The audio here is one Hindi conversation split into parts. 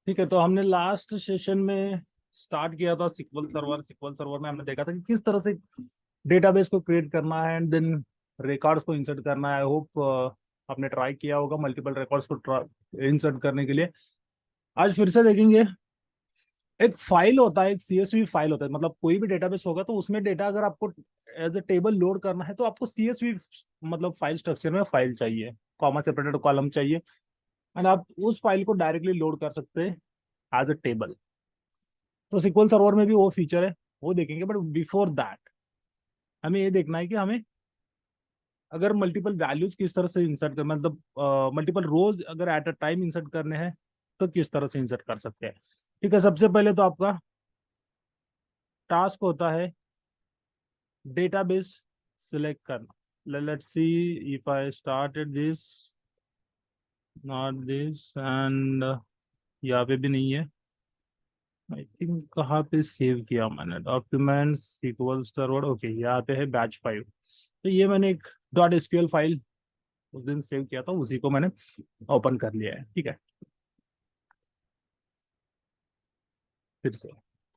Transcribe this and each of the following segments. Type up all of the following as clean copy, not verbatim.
ठीक है, तो हमने लास्ट सेशन में स्टार्ट किया था सिक्वल सर्वर में हमने देखा था कि किस तरह से डेटाबेस को क्रिएट करना है एंड देन रिकॉर्ड्स को इंसर्ट करना है। आई होप आपने ट्राई किया होगा मल्टीपल रिकॉर्ड्स को इंसर्ट करने के लिए। आज फिर से देखेंगे। एक फाइल होता है, एक सीएसवी फाइल होता है, मतलब कोई भी डेटाबेस होगा तो उसमें डेटा अगर आपको एज ए टेबल लोड करना है तो आपको सीएसवी मतलब फाइल स्ट्रक्चर में फाइल चाहिए, कॉमा सेपरेटेड कॉलम चाहिए एंड आप उस फाइल को डायरेक्टली लोड कर सकते हैं एज अ टेबल। तो सिक्वल सर्वर में भी वो फीचर है, वो देखेंगे। बट बिफोर दैट हमें ये देखना है कि हमें अगर मल्टीपल वैल्यूज किस तरह से इंसर्ट कर, मतलब मल्टीपल रोज अगर एट अ टाइम इंसर्ट करने हैं तो किस तरह से इंसर्ट कर सकते हैं। ठीक है, सबसे पहले तो आपका टास्क होता है डेटाबेस सिलेक्ट करना। Let's see if I started this, not this and यहाँ पे भी नहीं है। आई थिंक कहाँ पे सेव किया मैंने, डॉक्यूमेंट्स सिक्वल सर्वर, ओके यहाँ पे है बैच 5। तो ये मैंने एक डॉट एसक्यूएल फाइल उस दिन सेव किया था, उसी को मैंने ओपन कर लिया है। ठीक है, फिर से।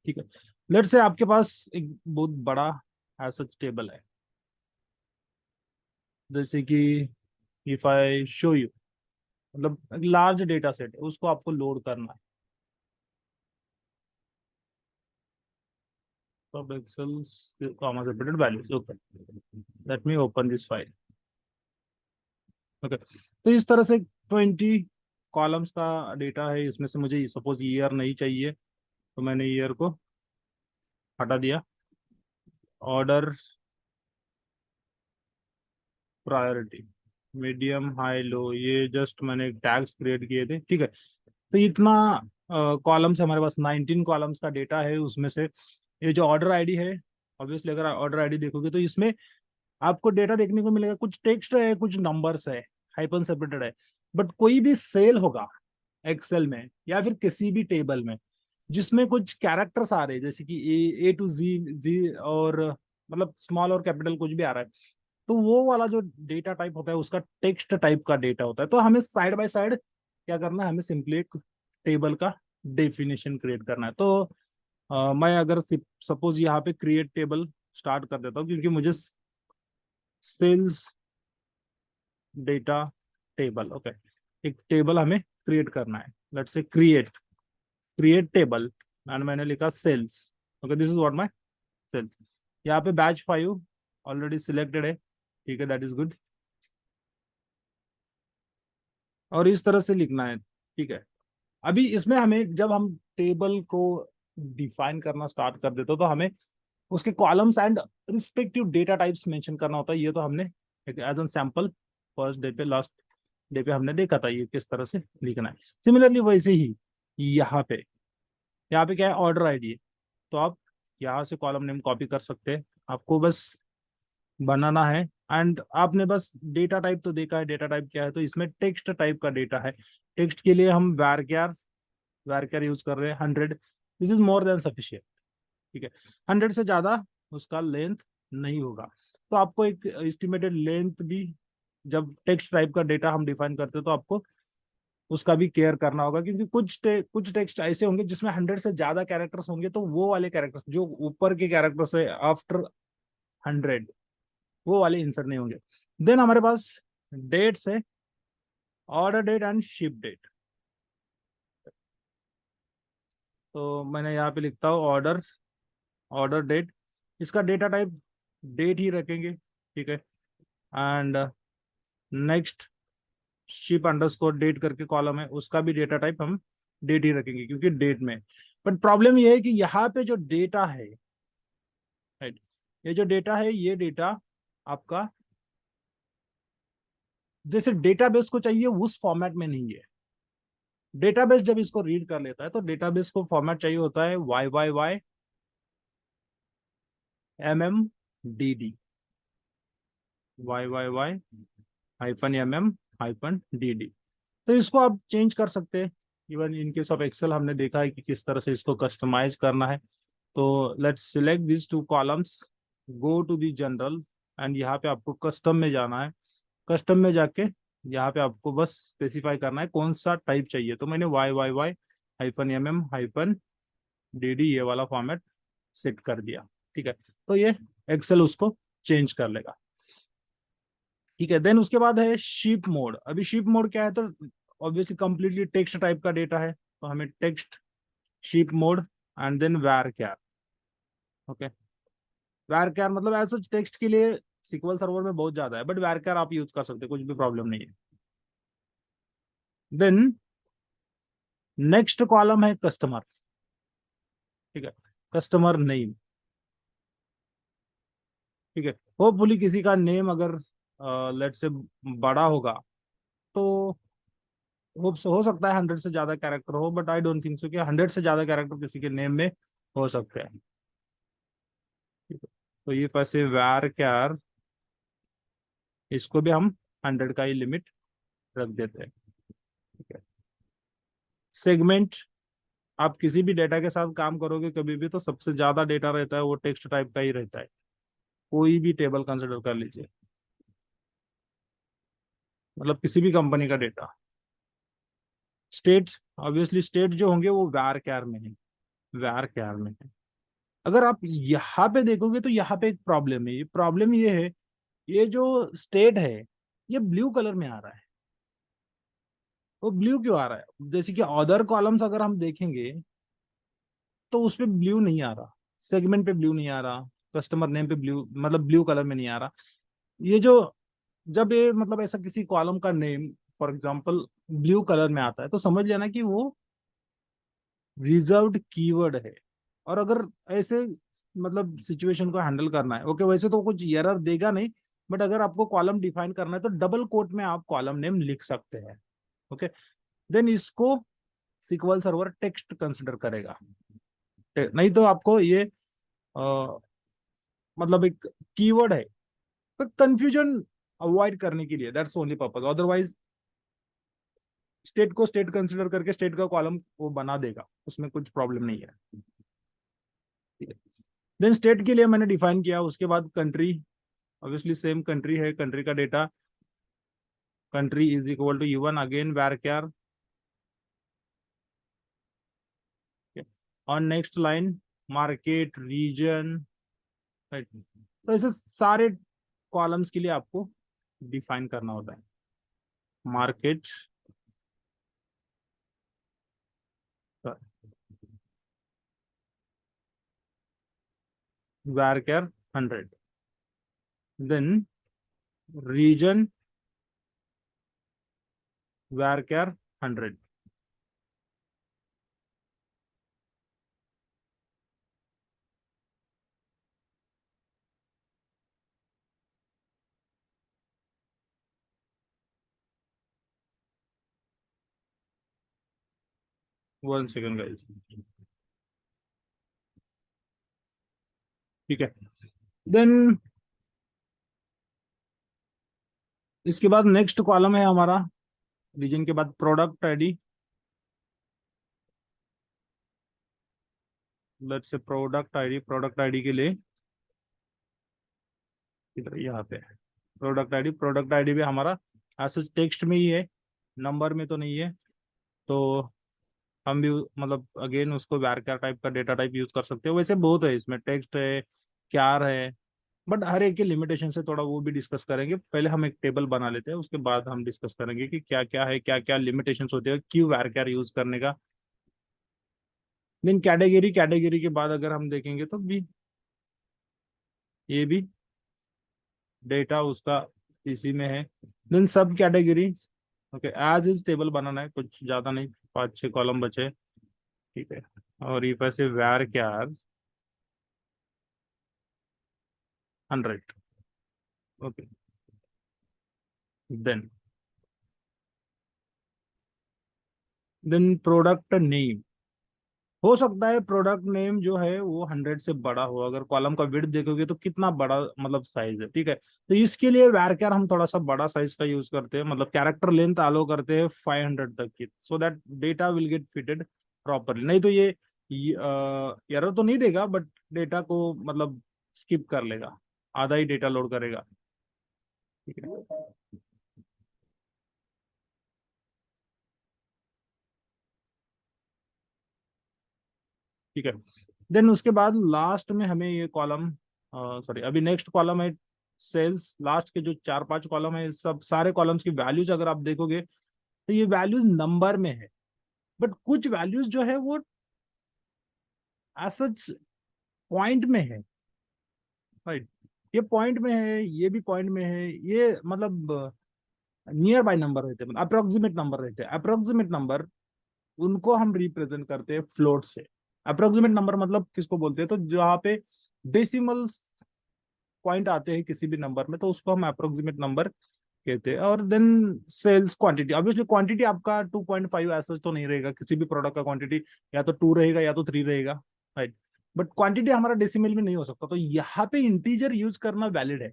ठीक है, लेट्स से आपके पास एक बहुत बड़ा एज सच टेबल है, जैसे कि इफ आई शो यू, मतलब एक लार्ज डेटा सेट है, उसको आपको लोड करना है। सब Excels comma separated values, okay. Let me open this file. Okay, तो इस तरह से 20 कॉलम्स का डेटा है, इसमें से मुझे सपोज ईयर नहीं चाहिए तो मैंने ईयर को हटा दिया। ऑर्डर, प्रायोरिटी, मीडियम, हाई, लो, ये जस्ट मैंने टैग्स क्रिएट किए थे। ठीक है, तो इतना कॉलम्स हमारे पास 19 कॉलम्स का डेटा है। उसमें से ये जो ऑर्डर आईडी है, ऑब्वियसली अगर ऑर्डर आईडी देखोगे तो इसमें आपको डेटा देखने को मिलेगा, कुछ टेक्स्ट है कुछ नंबर्स है, हाइपन सेपरेटेड है। बट कोई भी सेल होगा एक्सेल में या फिर किसी भी टेबल में जिसमें कुछ कैरेक्टर्स आ रहे हैं, जैसे कि ए टू जी जी, और मतलब स्मॉल और कैपिटल कुछ भी आ रहा है, तो वो वाला जो डेटा टाइप होता है उसका टेक्स्ट टाइप का डेटा होता है। तो हमें साइड बाय साइड क्या करना है, हमें सिंपली एक टेबल का डेफिनेशन क्रिएट करना है। तो मैं अगर सपोज यहाँ पे क्रिएट टेबल स्टार्ट कर देता हूँ, क्योंकि मुझे सेल्स डेटा टेबल, ओके, एक टेबल हमें क्रिएट करना है। Let's say create create table and मैंने लिखा sales. Okay, this is what my sales. यहाँ पे बैच 5 ऑलरेडी सिलेक्टेड है। ठीक है, दैट इज गुड। और इस तरह से लिखना है। ठीक है, अभी इसमें हमें जब हम टेबल को डिफाइन करना स्टार्ट कर देते हो तो हमें उसके columns and respective data types mention करना होता है। ये तो हमने as an sample first day पे लास्ट डे पे हमने देखा था ये किस तरह से लिखना है। सिमिलरली वैसे ही यहाँ पे यहाँ पे क्या है, ऑर्डर आईडी है। तो आप यहाँ से कॉलम नेम कॉपी कर सकते हैं, आपको बस बनाना है। एंड आपने बस डेटा टाइप तो देखा है, डेटा टाइप क्या है, तो इसमें टेक्स्ट टाइप का डेटा है। टेक्स्ट के लिए हम वारक्यार यूज कर रहे हैं 100। This is more than sufficient. ठीक है, 100 से ज्यादा उसका लेंथ नहीं होगा। तो आपको एक एस्टिमेटेड लेंथ भी, जब टेक्स्ट टाइप का डेटा हम डिफाइन करते हैं तो आपको उसका भी केयर करना होगा, क्योंकि कुछ टेक्स्ट ऐसे होंगे जिसमें 100 से ज्यादा कैरेक्टर्स होंगे, तो वो वाले कैरेक्टर्स जो ऊपर के कैरेक्टर्स है आफ्टर 100, वो वाले इंसर्ट नहीं होंगे। देन हमारे पास डेट्स है, order date and ship date. तो मैंने यहाँ पे लिखता हूँ ऑर्डर ऑर्डर डेट, इसका डेटा टाइप डेट ही रखेंगे। ठीक है, and next ship underscore date करके कॉलम है, उसका भी डेटा टाइप हम डेट ही रखेंगे क्योंकि डेट में। बट प्रॉब्लम ये है कि यहाँ पे जो डेटा है, राइट, ये जो डेटा है ये डेटा आपका जैसे डेटाबेस को चाहिए उस फॉर्मेट में नहीं है। डेटाबेस जब इसको रीड कर लेता है तो डेटाबेस को फॉर्मेट चाहिए होता है YYY MM DD, YYY -MM -DD। तो इसको आप चेंज कर सकते हैं। Even in case of Excel हमने देखा है कि किस तरह से इसको कस्टमाइज करना है। तो let's select this 2 columns, go to the general and यहाँ पे आपको कस्टम में जाना है। कस्टम में जाके यहाँ पे आपको बस स्पेसिफाई करना है कौन सा टाइप चाहिए। तो मैंने YYY -mm-dd ये वाला फॉर्मेट सेट कर दिया। ठीक है, तो ये एक्सेल उसको चेंज कर लेगा। ठीक है, देन उसके बाद है शीप मोड। अभी शीप मोड क्या है, तो ऑब्वियसली कंप्लीटली टेक्स्ट टाइप का डेटा है, तो हमें text ship mode and then varchar. Okay, varchar मतलब ऐसा टेक्स्ट के लिए सिक्वल सर्वर में बहुत ज्यादा है, बट वार कैर आप यूज कर सकते हैं, कुछ भी प्रॉब्लम नहीं है। देन नेक्स्ट कॉलम है कस्टमर। ठीक है, कस्टमर नेम। ठीक है, होपफुली किसी का नेम अगर लेट से बड़ा होगा तो हो सकता है 100 से ज्यादा कैरेक्टर हो, but I don't think so कि 100 से ज्यादा कैरेक्टर किसी के नेम में हो सकते हैं। ठीक है, तो ये फैसे वार कैर, इसको भी हम 100 का ही लिमिट रख देते हैं। ठीक है, सेगमेंट, आप किसी भी डेटा के साथ काम करोगे कभी भी तो सबसे ज्यादा डेटा रहता है वो टेक्स्ट टाइप का ही रहता है, कोई भी टेबल कंसिडर कर लीजिए, मतलब किसी भी कंपनी का डेटा। स्टेट, ऑब्वियसली स्टेट जो होंगे वो वार कैर में है, वार कैर में है। अगर आप यहाँ पे देखोगे तो यहाँ पे एक प्रॉब्लम है, ये प्रॉब्लम ये है, ये जो स्टेट है ये ब्लू कलर में आ रहा है। वो ब्लू क्यों आ रहा है, जैसे कि अदर कॉलम्स अगर हम देखेंगे तो उस पे ब्लू नहीं आ रहा, सेगमेंट पे ब्लू नहीं आ रहा, कस्टमर नेम पे ब्लू, मतलब ब्लू कलर में नहीं आ रहा। ये जो, जब ये मतलब ऐसा किसी कॉलम का name for example blue colour में आता है तो समझ लेना कि वो रिजर्व्ड कीवर्ड है। और अगर ऐसे मतलब सिचुएशन को हैंडल करना है, ओके वैसे तो कुछ एरर देगा नहीं, बट अगर आपको कॉलम डिफाइन करना है तो डबल कोट में आप कॉलम नेम लिख सकते हैं। ओके, देन इसको सिक्वल सर्वर टेक्स्ट कंसिडर करेगा, नहीं तो आपको ये मतलब एक कीवर्ड है, तो कंफ्यूजन अवॉइड करने के लिए, that's only purpose. Otherwise state को स्टेट कंसिडर करके स्टेट का कॉलम वो बना देगा, उसमें कुछ प्रॉब्लम नहीं है। ठीक है, देन स्टेट के लिए मैंने डिफाइन किया, उसके बाद कंट्री, ऑब्वियसली सेम कंट्री है, कंट्री का data country is equal to U1 again varchar। और next line market region, right. तो ऐसे सारे कॉलम्स के लिए आपको डिफाइन करना होता है, market varchar 100, then region varchar 100। 1 second guys. ठीक है, देन इसके बाद नेक्स्ट कॉलम है हमारा रीजन के बाद product ID. Let's say product ID के लिए इधर यहाँ पे प्रोडक्ट आईडी भी हमारा ऐसे टेक्स्ट में ही है, नंबर में तो नहीं है। तो हम भी मतलब अगेन उसको varchar टाइप का डेटा टाइप यूज कर सकते हो, वैसे बहुत है इसमें, टेक्स्ट है, क्यार है, बट हर एक के लिमिटेशन से थोड़ा वो भी डिस्कस करेंगे। पहले हम एक टेबल बना लेते हैं, उसके बाद हम डिस्कस करेंगे कि क्या क्या है, क्या क्या लिमिटेशंस होते हैं क्यों varchar यूज करने का। देन कैटेगरी के बाद अगर हम देखेंगे तो भी ये भी डेटा उसका इसी में है। Then sub category, okay as is table बनाना है, कुछ ज्यादा नहीं, 5-6 कॉलम बचे। ठीक है, और ये पैसे varchar 100। Okay, then product name, हो सकता है प्रोडक्ट नेम जो है वो 100 से बड़ा हो, अगर कॉलम का विड्थ देखोगे तो कितना बड़ा मतलब साइज है। ठीक है, तो इसके लिए varchar हम थोड़ा सा बड़ा साइज का यूज करते हैं, मतलब कैरेक्टर लेंथ अलो करते हैं 500 तक की, so that data will get fitted properly. नहीं तो ये एरर तो नहीं देगा, बट डेटा को मतलब स्किप कर लेगा, आधा ही डेटा लोड करेगा। ठीक है, ठीक है। देन उसके बाद लास्ट में हमें ये कॉलम, सॉरी अभी नेक्स्ट कॉलम है सेल्स। लास्ट के जो 4-5 कॉलम है, सब सारे कॉलम्स की वैल्यूज अगर आप देखोगे तो ये वैल्यूज नंबर में है, बट कुछ वैल्यूज जो है वो एज सच पॉइंट में है, राइट। ये पॉइंट में है, ये भी पॉइंट में है, ये मतलब नियर बाय नंबर रहते हैं, मतलब अप्रोक्सीमेट नंबर रहते हैं। अप्रोक्सीमेट नंबर उनको हम रिप्रेजेंट करते हैं फ्लोट से। अप्रोक्सीमेट नंबर मतलब किसको बोलते हैं, तो जहाँ पे डेसिमल पॉइंट आते हैं किसी भी नंबर में, तो उसको हम अप्रोक्सीमेट नंबर कहते हैं। और then sales quantity, obviously quantity आपका 2.5 ऐसा तो नहीं रहेगा, किसी भी प्रोडक्ट का क्वांटिटी या तो 2 रहेगा या तो 3 रहेगा, राइट। बट क्वांटिटी हमारा डेसिमल में नहीं हो सकता, तो यहाँ पे इंटीजर यूज करना वैलिड है।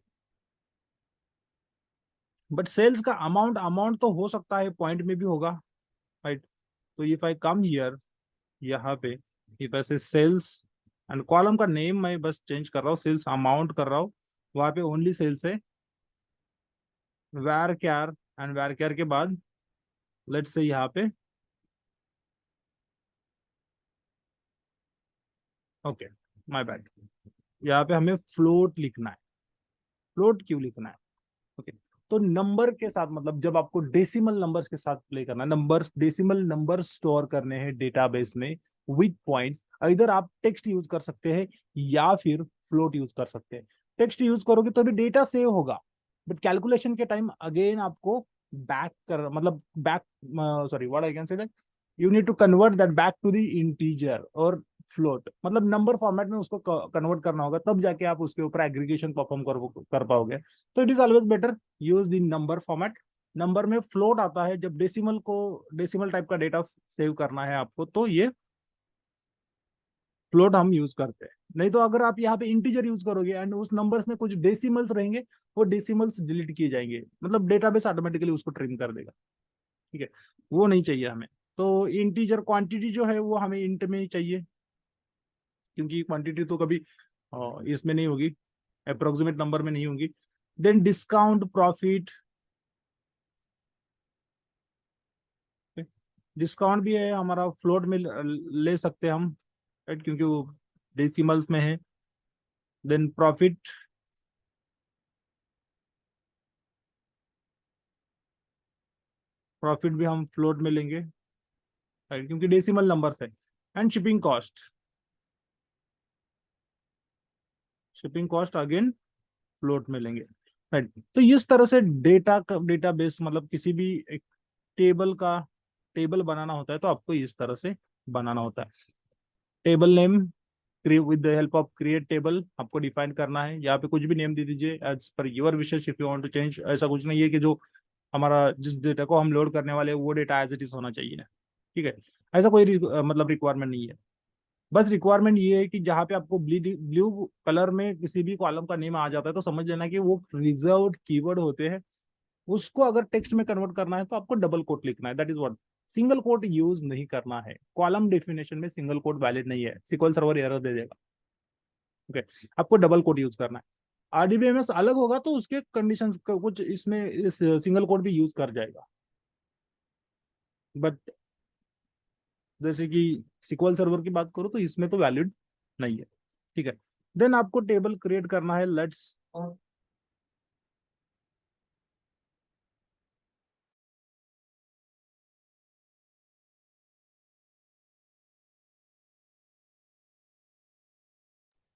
बट सेल्स का अमाउंट, अमाउंट तो हो सकता है पॉइंट में भी होगा, राइट। तो इफ आई कम हियर, यहाँ पे इफ ऐसे सेल्स एंड कॉलम का नेम मैं बस चेंज कर रहा हूँ, सेल्स अमाउंट कर रहा हूँ, वहां पे ओनली सेल्स है, वैर क्यार, एंड वैर क्यार के बाद लेट्स से यहाँ पे ओके, माय बैड, यहाँ पे हमें फ्लोट लिखना है। फ्लोट क्यों लिखना है, ओके। तो नंबर के साथ, मतलब जब आपको डेसिमल नंबर्स के साथ प्ले करना है, नंबर डेसिमल नंबर स्टोर करने हैं डेटाबेस में विथ पॉइंट्स, इधर आप टेक्स्ट यूज कर सकते हैं या फिर फ्लोट यूज कर सकते हैं। टेक्स्ट यूज करोगे तो भी डेटा सेव होगा, बट कैलकुलेशन के टाइम अगेन आपको बैक कर, मतलब back, sorry what I can say that you need to convert that back to the integer और फ्लोट, मतलब नंबर फॉर्मेट में उसको कन्वर्ट करना होगा, तब जाके आप उसके ऊपर एग्रीगेशन परफॉर्म कर पाओगे। तो it is always better use the number format. Number में फ्लोट आता है जब डेसिमल को, डेसिमल टाइप का डेटा सेव करना है आपको, तो ये फ्लोट हम यूज करते हैं। नहीं तो अगर आप यहाँ पे इंटीजर यूज करोगे एंड उस नंबर्स में कुछ डेसिमल्स रहेंगे, वो डेसिमल्स डिलीट किए जाएंगे, मतलब डेटाबेस ऑटोमेटिकली उसको ट्रिम कर देगा, ठीक है। वो नहीं चाहिए हमें। तो इंटीजर क्वांटिटी जो है वो हमें इंट में ही चाहिए, क्योंकि क्वांटिटी तो कभी इसमें नहीं होगी, अप्रोक्सीमेट नंबर में नहीं होगी। देन डिस्काउंट प्रॉफिट, डिस्काउंट भी है हमारा फ्लोट में ले सकते हैं हम, राइट, क्योंकि वो डेसिमल्स में है। देन प्रॉफिट, प्रॉफिट भी हम फ्लोट में लेंगे, राइट, क्योंकि डेसिमल नंबर्स है। And shipping cost, shipping cost again float में लेंगे, राइट। तो इस तरह से डेटा का, डेटाबेस मतलब किसी भी एक टेबल का, टेबल बनाना होता है तो आपको इस तरह से बनाना होता है। Table name with the help of create table आपको डिफाइन करना है, यहाँ पे कुछ भी नेम दे दीजिए एज पर योर विशेष, if you want to change. ऐसा कुछ नहीं है कि जो हमारा जिस डेटा को हम लोड करने वाले हैं वो डेटा एज इट इज होना चाहिए, ठीक है। ऐसा कोई मतलब रिक्वायरमेंट नहीं है। बस रिक्वायरमेंट ये है कि जहाँ पे आपको ब्लू कलर में किसी भी कॉलम का नेम आ जाता है तो समझ लेना कि वो रिजर्व्ड कीवर्ड होते हैं। उसको अगर टेक्स्ट में कन्वर्ट करना है तो आपको डबल कोट लिखना है, that is what. Single quote use नहीं करना है, कॉलम डेफिनेशन में सिंगल कोट वैलिड नहीं है, सिक्वल सर्वर एरर दे देगा, ओके। आपको डबल कोट यूज करना है। आरडीबीएमएस अलग होगा तो उसके कंडीशंस कुछ इसमें इस सिंगल कोट भी यूज कर जाएगा, बट जैसे कि सिक्वल सर्वर की बात करो तो इसमें तो वैलिड नहीं है, ठीक है। देन आपको टेबल क्रिएट करना है, let's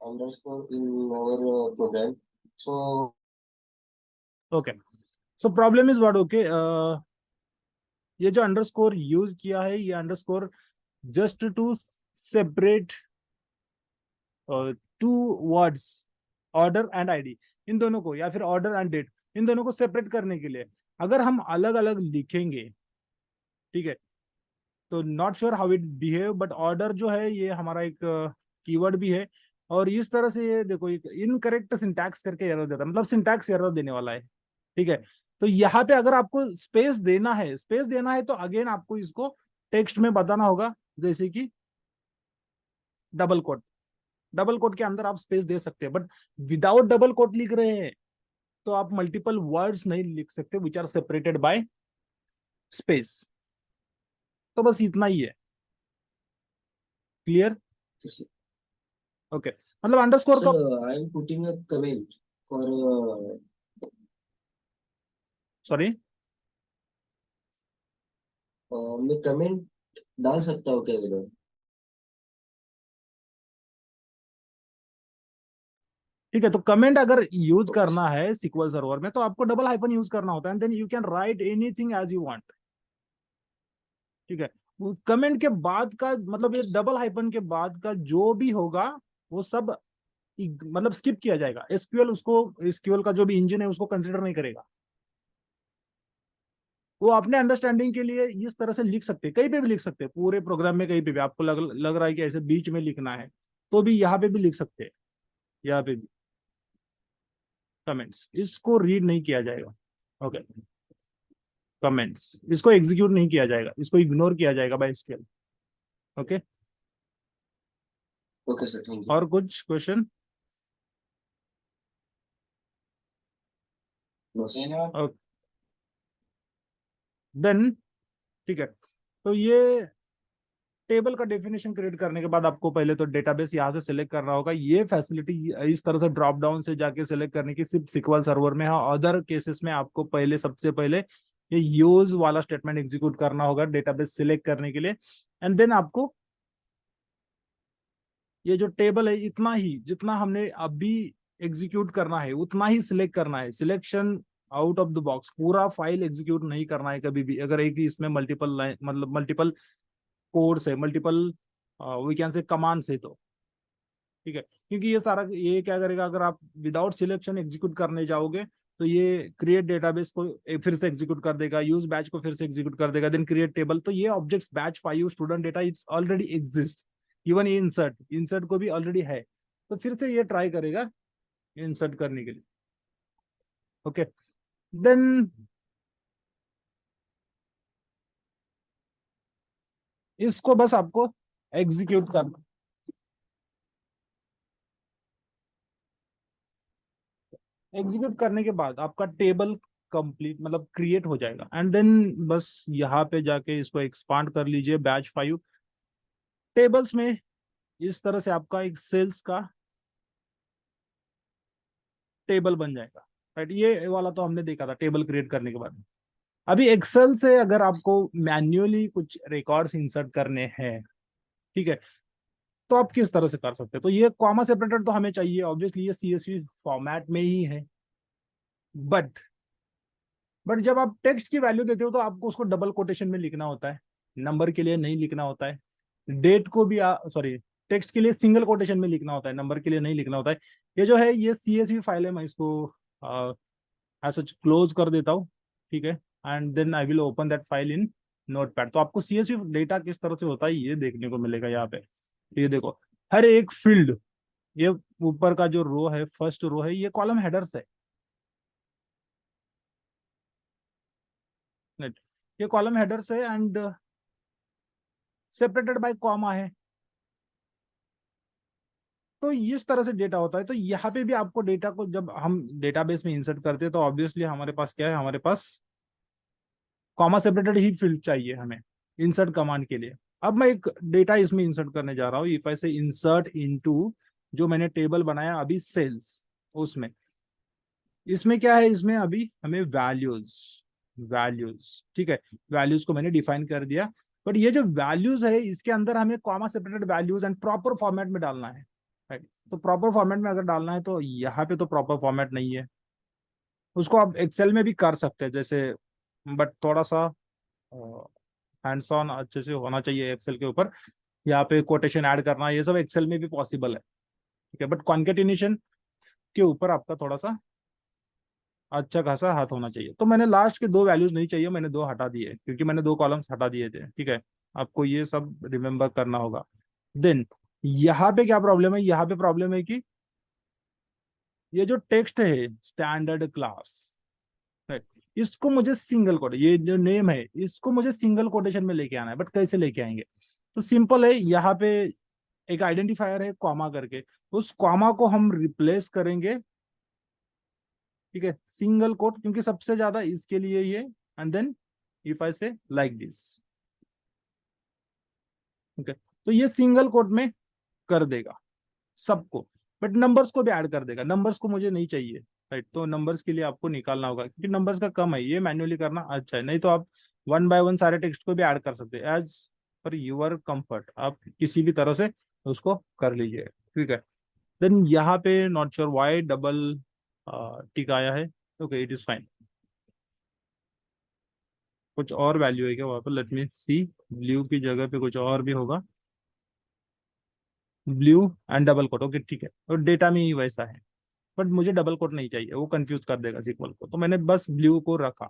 underscore in our program. So okay. So problem is what, okay, ये जो अंडरस्कोर यूज किया है, ये underscore just to separate two words, order and ID, इन दोनों को, या फिर ऑर्डर एंड डेट, इन दोनों को सेपरेट करने के लिए। अगर हम अलग अलग लिखेंगे, ठीक है, तो not sure how it behave, but order जो है ये हमारा एक कीवर्ड भी है, और इस तरह से ये देखो एक इनकरेक्ट सिंटैक्स करके एरर देता है, मतलब सिंटैक्स एरर देने वाला है, ठीक है। तो यहाँ पे अगर आपको स्पेस देना है, स्पेस देना है तो अगेन आपको इसको टेक्स्ट में बताना होगा, जैसे कि डबल कोट, डबल कोट के अंदर आप स्पेस दे सकते हैं, बट विदाउट डबल कोट लिख रहे हैं तो आप मल्टीपल वर्ड्स नहीं लिख सकते which are separated by space. तो बस इतना ही है, क्लियर। ओके, मतलब अंडरस्कोर Sir, का I am putting a comment for sorry, मैं कमेंट डाल सकता हूँ क्या इधर? ठीक है। तो कमेंट अगर यूज करना है सिक्वल सर्वर में तो आपको डबल हाइफन यूज करना होता है, and then you can write anything as you want. ठीक है। कमेंट के बाद का मतलब ये डबल हाइफन के बाद का जो भी होगा वो सब मतलब स्किप किया जाएगा। एसक्यूएल उसको, एसक्यूएल का जो भी इंजन है उसको कंसिडर नहीं करेगा। वो अपने अंडरस्टैंडिंग के लिए इस तरह से लिख सकते हैं, कहीं पे भी लिख सकते हैं पूरे प्रोग्राम में, कहीं पे भी आपको लग रहा है कि ऐसे बीच में लिखना है तो भी यहाँ पे भी लिख सकते हैं। यहाँ पे भी कमेंट्स, इसको रीड नहीं किया जाएगा। ओके, कमेंट्स इसको एग्जीक्यूट नहीं किया जाएगा, इसको इग्नोर किया जाएगा by scale. Okay, okay sir, thank you. और कुछ क्वेश्चन? देन ठीक है। तो ये टेबल का डेफिनेशन क्रिएट करने के बाद आपको पहले तो डेटाबेस यहाँ से सिलेक्ट करना होगा। ये फैसिलिटी इस तरह से ड्रॉप डाउन से जाके सिलेक्ट करने की सिर्फ सिक्वल सर्वर में है। अदर केसेस में आपको पहले, सबसे पहले ये यूज वाला स्टेटमेंट एग्जीक्यूट करना होगा डेटाबेस सिलेक्ट करने के लिए, एंड देन आपको ये जो टेबल है इतना ही जितना हमने अभी एग्जीक्यूट करना है उतना ही सिलेक्ट करना है। Selection out of the box, पूरा फाइल एग्जीक्यूट नहीं करना है कभी भी। अगर एक ही इसमें मल्टीपल मतलब मल्टीपल कोड्स है, multiple we can say commands है तो ठीक है। क्योंकि ये सारा ये क्या करेगा, अगर आप विदाउट सिलेक्शन एग्जीक्यूट करने जाओगे तो ये क्रिएट डेटाबेस को फिर से एग्जीक्यूट कर देगा, यूज बैच को फिर से एग्जीक्यूट कर देगा, देन क्रिएट टेबल। तो ये objects batch 5 student data it's already exist. Even ये इंसर्ट, इंसर्ट को भी ऑलरेडी है, तो फिर से ये ट्राई करेगा इंसर्ट करने के लिए। ओके, देन इसको बस आपको एग्जीक्यूट करना। एग्जीक्यूट करने के बाद आपका टेबल कंप्लीट मतलब क्रिएट हो जाएगा, एंड देन बस यहाँ पे जाके इसको एक्सपांड कर लीजिए बैच 5 टेबल्स में। इस तरह से आपका एक सेल्स का टेबल बन जाएगा। राइट, ये वाला तो हमने देखा था टेबल क्रिएट करने के बाद। अभी एक्सेल से अगर आपको मैन्युअली कुछ रिकॉर्ड्स इंसर्ट करने हैं, ठीक है, तो आप किस तरह से कर सकते हैं? तो ये कॉमा सेपरेटेड तो हमें चाहिए ऑब्वियसली, ये सीएसवी फॉर्मेट में ही है। बट जब आप टेक्स्ट की वैल्यू देते हो तो आपको उसको डबल कोटेशन में लिखना होता है, नंबर के लिए नहीं लिखना होता है। डेट को भी सॉरी, टेक्स्ट के लिए सिंगल कोटेशन में लिखना होता है, नंबर के लिए नहीं लिखना होता है। ये जो है ये सीएसवी फाइल है, मैं इसको ऐसा क्लोज कर देता हूँ। ठीक है, and then I will open that file in notepad. तो आपको सीएसवी डेटा किस तरह से होता है ये देखने को मिलेगा यहाँ पे। ये देखो, हर एक फील्ड, ये ऊपर का जो रो है, फर्स्ट रो है, ये कॉलम हेडर्स है। Right? ये कॉलम हेडर्स है एंड सेपरेटेड बाय कॉमा है। तो इस तरह से डेटा होता है। तो यहाँ पे भी आपको डेटा को जब हम डेटाबेस में इंसर्ट करते हैं तो ऑब्वियसली हमारे पास क्या है, हमारे पास कॉमा सेपरेटेड ही फील्ड चाहिए हमें इंसर्ट कमांड के लिए। अब मैं एक डेटा इसमें इंसर्ट करने जा रहा हूँ। इफ आई से इंसर्ट इनटू, जो मैंने टेबल बनाया अभी सेल्स, उसमें इसमें क्या है, इसमें अभी हमें वैल्यूज, वैल्यूज ठीक है, वैल्यूज को मैंने डिफाइन कर दिया। बट ये जो वैल्यूज है इसके अंदर हमें comma separated values and proper format में डालना है। राइट, तो प्रॉपर फॉर्मेट में अगर डालना है तो यहाँ पे तो प्रॉपर फॉर्मेट नहीं है। उसको आप एक्सेल में भी कर सकते हैं जैसे, बट थोड़ा सा हैंड्स ऑन अच्छे से होना चाहिए एक्सेल के ऊपर। यहाँ पे कोटेशन ऐड करना ये सब एक्सेल में भी पॉसिबल है। ठीक है, बट कॉन्केटिनेशन के ऊपर आपका थोड़ा सा अच्छा खासा हाथ होना चाहिए। तो मैंने लास्ट के दो वैल्यूज नहीं चाहिए, मैंने दो हटा दिए क्योंकि मैंने दो कॉलम्स हटा दिए थे। ठीक है, आपको ये सब रिमेंबर करना होगा। देन यहाँ पे क्या प्रॉब्लम है, यहाँ पे प्रॉब्लम है कि ये जो टेक्स्ट है स्टैंडर्ड क्लास, राइट, इसको मुझे सिंगल कोट, ये जो नेम है इसको मुझे सिंगल कोटेशन में लेके आना है। बट कैसे लेके आएंगे? तो सिंपल है, यहाँ पे एक आइडेंटिफायर है कॉमा करके, उस कॉमा को हम रिप्लेस करेंगे, ठीक है, सिंगल कोट, क्योंकि सबसे ज्यादा इसके लिए ये। एंड देन इफ आई से लाइक दिस, ओके, तो ये सिंगल कोट में कर देगा सबको, बट नंबर्स को भी ऐड कर देगा। नंबर्स को मुझे नहीं चाहिए, राइट, तो नंबर्स के लिए आपको निकालना होगा क्योंकि नंबर्स का कम है, ये मैन्युअली करना अच्छा है। नहीं तो आप वन बाय वन सारे टेक्स्ट को भी ऐड कर सकते हैं, एज पर यूर कंफर्ट, आप किसी भी तरह से उसको कर लीजिए, ठीक है। देन यहाँ पे not sure why double tick आया है, ओके इट इज फाइन। कुछ और वैल्यू है क्या वहाँ पर, लेट मी सी। ब्लू की जगह पे कुछ और भी होगा, blue and double quote, okay ठीक है, और डेटा में ही वैसा है, बट मुझे डबल कोट नहीं चाहिए, वो कंफ्यूज कर देगा सीक्वल को, तो मैंने बस ब्लू को रखा,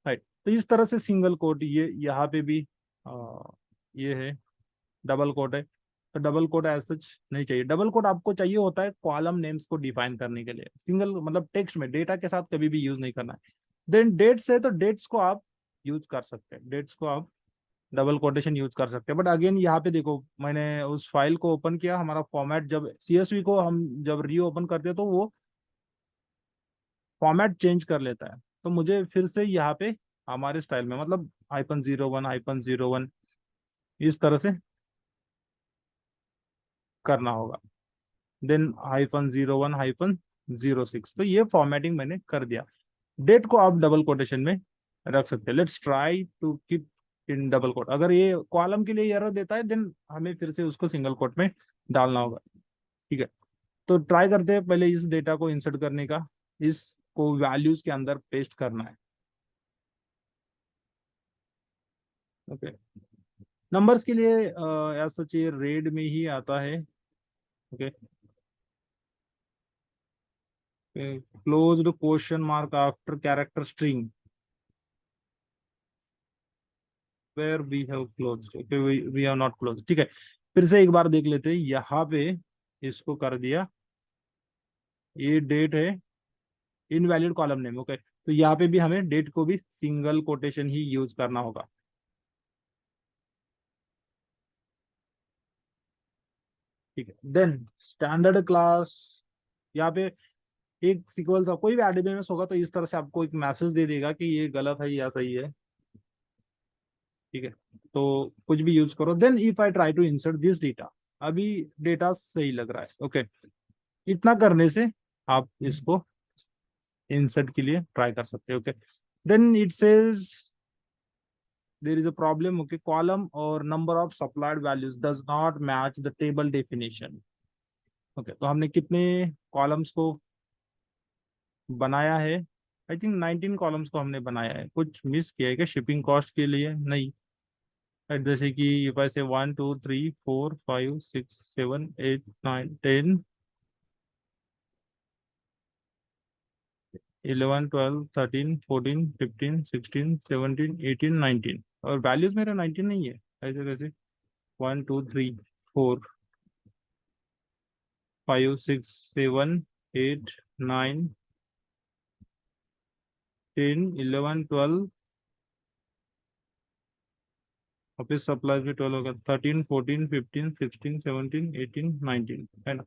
राइट। तो इस तरह से सिंगल कोट, ये यहाँ पे भी ये है, डबल कोट है, तो डबल कोट एज सच नहीं चाहिए। डबल कोट आपको चाहिए होता है कॉलम नेम्स को डिफाइन करने के लिए, सिंगल मतलब टेक्स्ट में डेटा के साथ कभी भी यूज नहीं करना है। देन डेट्स है, तो डेट्स को आप यूज कर सकते हैं, डेट्स को आप डबल कोटेशन यूज कर सकते हैं। बट अगेन यहाँ पे देखो, मैंने उस फाइल को ओपन किया, हमारा फॉर्मेट जब सीएसवी को हम जब रीओपन करते हैं तो वो फॉर्मेट चेंज कर लेता है, तो मुझे फिर से यहाँ पे हमारे स्टाइल में मतलब -01 -01 इस तरह से करना होगा। देन -01 -06, तो ये फॉर्मेटिंग मैंने कर दिया। डेट को आप डबल कोटेशन में रख सकते हैं। Let's try to keep in double quote. अगर ये कॉलम के लिए एरर देता है देन हमें फिर से उसको सिंगल कोट में डालना होगा, ठीक है। तो ट्राई करते हैं पहले इस डेटा को इंसर्ट करने का, इसको वैल्यूज के अंदर पेस्ट करना है, ओके। नंबर्स के लिए ऐसा सच ये रेड में ही आता है, okay. Closed question mark after character string, where we have closed, okay we have not closed, ठीक है। फिर से एक बार देख लेते हैं, यहाँ पे इसको कर दिया, ये डेट है, इनवैलिड कॉलम नेम, ओके। तो यहाँ पे भी हमें डेट को भी सिंगल कोटेशन ही यूज करना होगा, ठीक है। देन स्टैंडर्ड क्लास, यहाँ पे एक सीक्वल था, कोई भी एडीबीएमएस होगा तो इस तरह से आपको एक मैसेज दे देगा कि ये गलत है या सही है, ठीक है। तो कुछ भी यूज करो। Then if I try to insert this data, अभी डेटा सही लग रहा है, ओके। इतना करने से आप इसको इंसर्ट के लिए ट्राई कर सकते हैं, okay. Then it says there is a problem, okay, column और number of supplied values does not match the table definition, okay. तो हमने कितने कॉलम्स को बनाया है, आई थिंक 19 कॉलम्स को हमने बनाया है। कुछ मिस किया है क्या शिपिंग कॉस्ट के लिए, नहीं। जैसे कि इफ आई से 1 2 3 4 5 6 7 8 9 10 11 12 13 14 15 16 17 18 19, और वैल्यूज मेरा 19 नहीं है, ऐसे कैसे। 1 2 3 4 5 6 7 8 9 10 11 12, ऑफिस सप्लाईज भी 12 होगा, 13 14 15 16 17 18 19, है ना।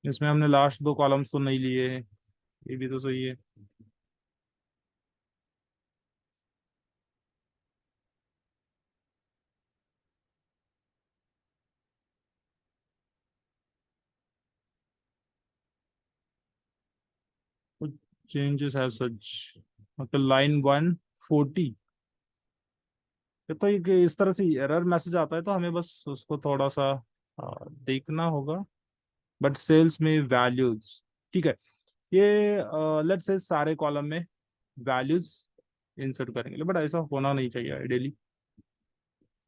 इसमें हमने लास्ट दो कॉलम्स तो नहीं लिए हैं, ये भी तो सही है। कुछ चेंजेस है सच, मतलब लाइन 140, तो ये इस तरह से एरर मैसेज आता है तो हमें बस उसको थोड़ा सा देखना होगा। बट सेल्स में वैल्यूज, ठीक है, ये लेट्स से सारे कॉलम में वैल्यूज इंसर्ट करेंगे, बट ऐसा होना नहीं चाहिए आइडियली।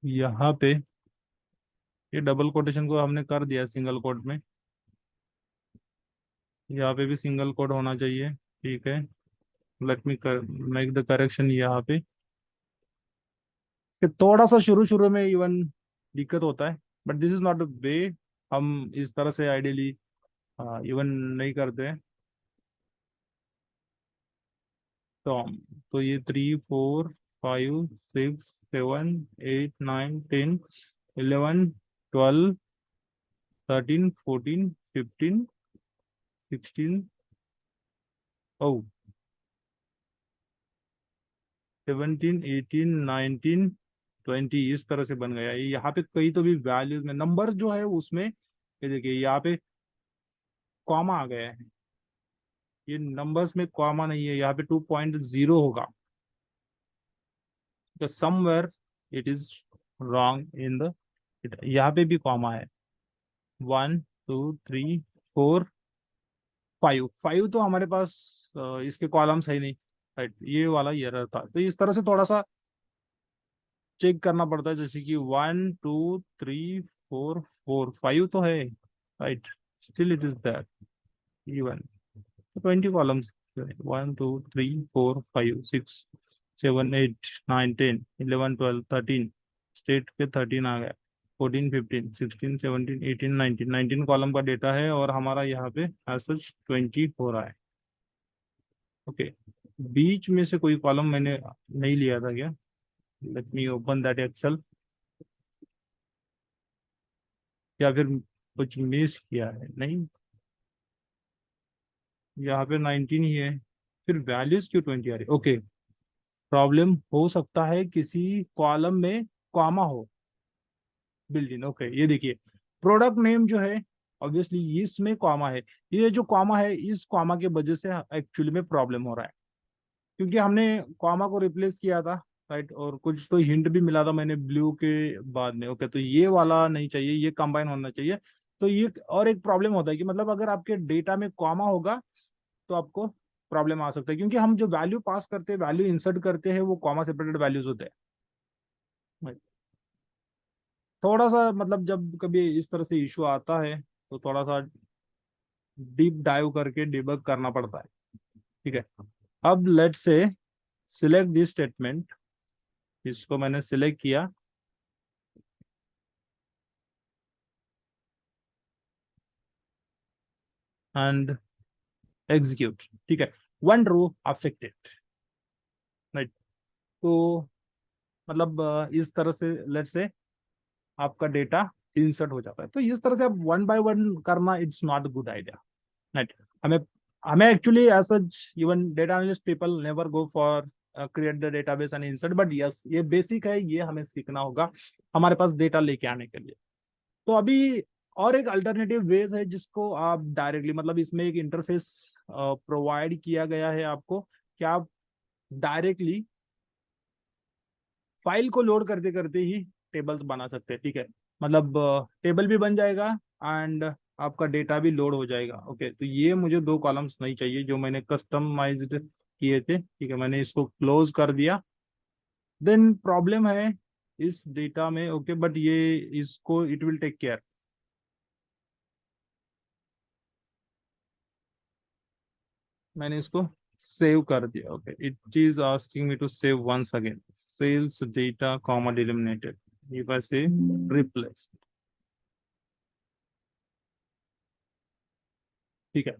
यहाँ पे ये डबल कोटेशन को हमने कर दिया सिंगल कोट में, यहाँ पे भी सिंगल कोट होना चाहिए, ठीक है। Let me make the correction यहाँ पे, कि थोड़ा सा शुरू शुरू में इवन दिक्कत होता है, but this is not the way, हम इस तरह से आइडियली इवन नहीं करते हैं। तो तो ये 3 4 5 6 7 8 9 10 11 12 13 14 15 16, ओ 17, 18, 19, 20 इस तरह से बन गया। यहाँ पे कहीं तो भी वैल्यूज में नंबर जो है उसमें ये देखिए यहाँ पे कॉमा आ गया है, ये नंबर्स में कॉमा नहीं है, यहाँ पे 2.0 होगा, तो somewhere it is wrong in the, यहाँ पे भी कॉमा है। 1, 2, 3, 4, 5, 5 तो हमारे पास इसके कॉलम्स है ही नहीं, राइट, ये वाला एरर था। तो इस तरह से थोड़ा सा चेक करना पड़ता है, जैसे कि 1, 2, 3, 4, 4, 5 तो है, right, still it is that even 20 columns, 1, 2, 3, 4, 5, 6, 7, 8, 9, 10, 11, 12, 13 state के 13 आ गया, 14, 15, 16, 17, 18, 19, 19 कॉलम का डेटा है, और हमारा यहाँ पे एज सच 20 हो रहा है। ओके, बीच में से कोई कॉलम मैंने नहीं लिया था क्या? Let me open that Excel, या फिर कुछ मिस किया है? नहीं, यहाँ पे 19 ही है, फिर वैल्यूज क्यों 20 आ रही? ओके, प्रॉब्लम हो सकता है किसी कॉलम में कॉमा हो बिल्ट इन। ओके, ये देखिए प्रोडक्ट नेम जो है ऑब्वियसली इसमें कॉमा है, ये जो कॉमा है इस कॉमा के वजह से एक्चुअली में प्रॉब्लम हो रहा है, क्योंकि हमने कॉमा को रिप्लेस किया था, राइट, और कुछ तो हिंट भी मिला था मैंने ब्लू के बाद में। ओके, तो ये वाला नहीं चाहिए, ये कंबाइन होना चाहिए। तो ये और एक प्रॉब्लम होता है कि मतलब अगर आपके डेटा में कॉमा होगा तो आपको प्रॉब्लम आ सकता है, क्योंकि हम जो वैल्यू पास करते हैं, वैल्यू इंसर्ट करते हैं, वो कॉमा सेपरेटेड वैल्यूज होते हैं। थोड़ा सा मतलब जब कभी इस तरह से इशू आता है तो थोड़ा सा डीप डाइव करके डिबग करना पड़ता है, ठीक है। अब let's say select this statement, इसको मैंने सिलेक्ट किया एंड एग्जीक्यूट, ठीक है। One row affected, right. तो मतलब इस तरह से लेट्स से आपका डेटा इंसर्ट हो जाता है, तो इस तरह से अब वन बाय वन करना it's not good idea, right. हमें हमें actually as such even data analyst people never go for create the database and insert, but yes ये बेसिक है, ये हमें सीखना होगा हमारे पास डेटा लेके आने के लिए। तो अभी और एक अल्टरनेटिव वेज है जिसको आप डायरेक्टली, मतलब इसमें एक इंटरफेस प्रोवाइड किया गया है आपको, कि आप डायरेक्टली फाइल को लोड करते करते ही टेबल्स बना सकते हैं, ठीक है। मतलब टेबल भी बन जाएगा एंड आपका डेटा भी लोड हो जाएगा। ओके, तो ये मुझे दो कॉलम्स नहीं चाहिए जो मैंने कस्टमाइज्ड किए थे, ठीक है, मैंने इसको क्लोज कर दिया। देन प्रॉब्लम है इस डेटा में, ओके, बट ये इसको इट विल टेक केयर। मैंने इसको सेव कर दिया। Okay, it is asking me to save once again, sales data comma delimited, if I say replace, ठीक है।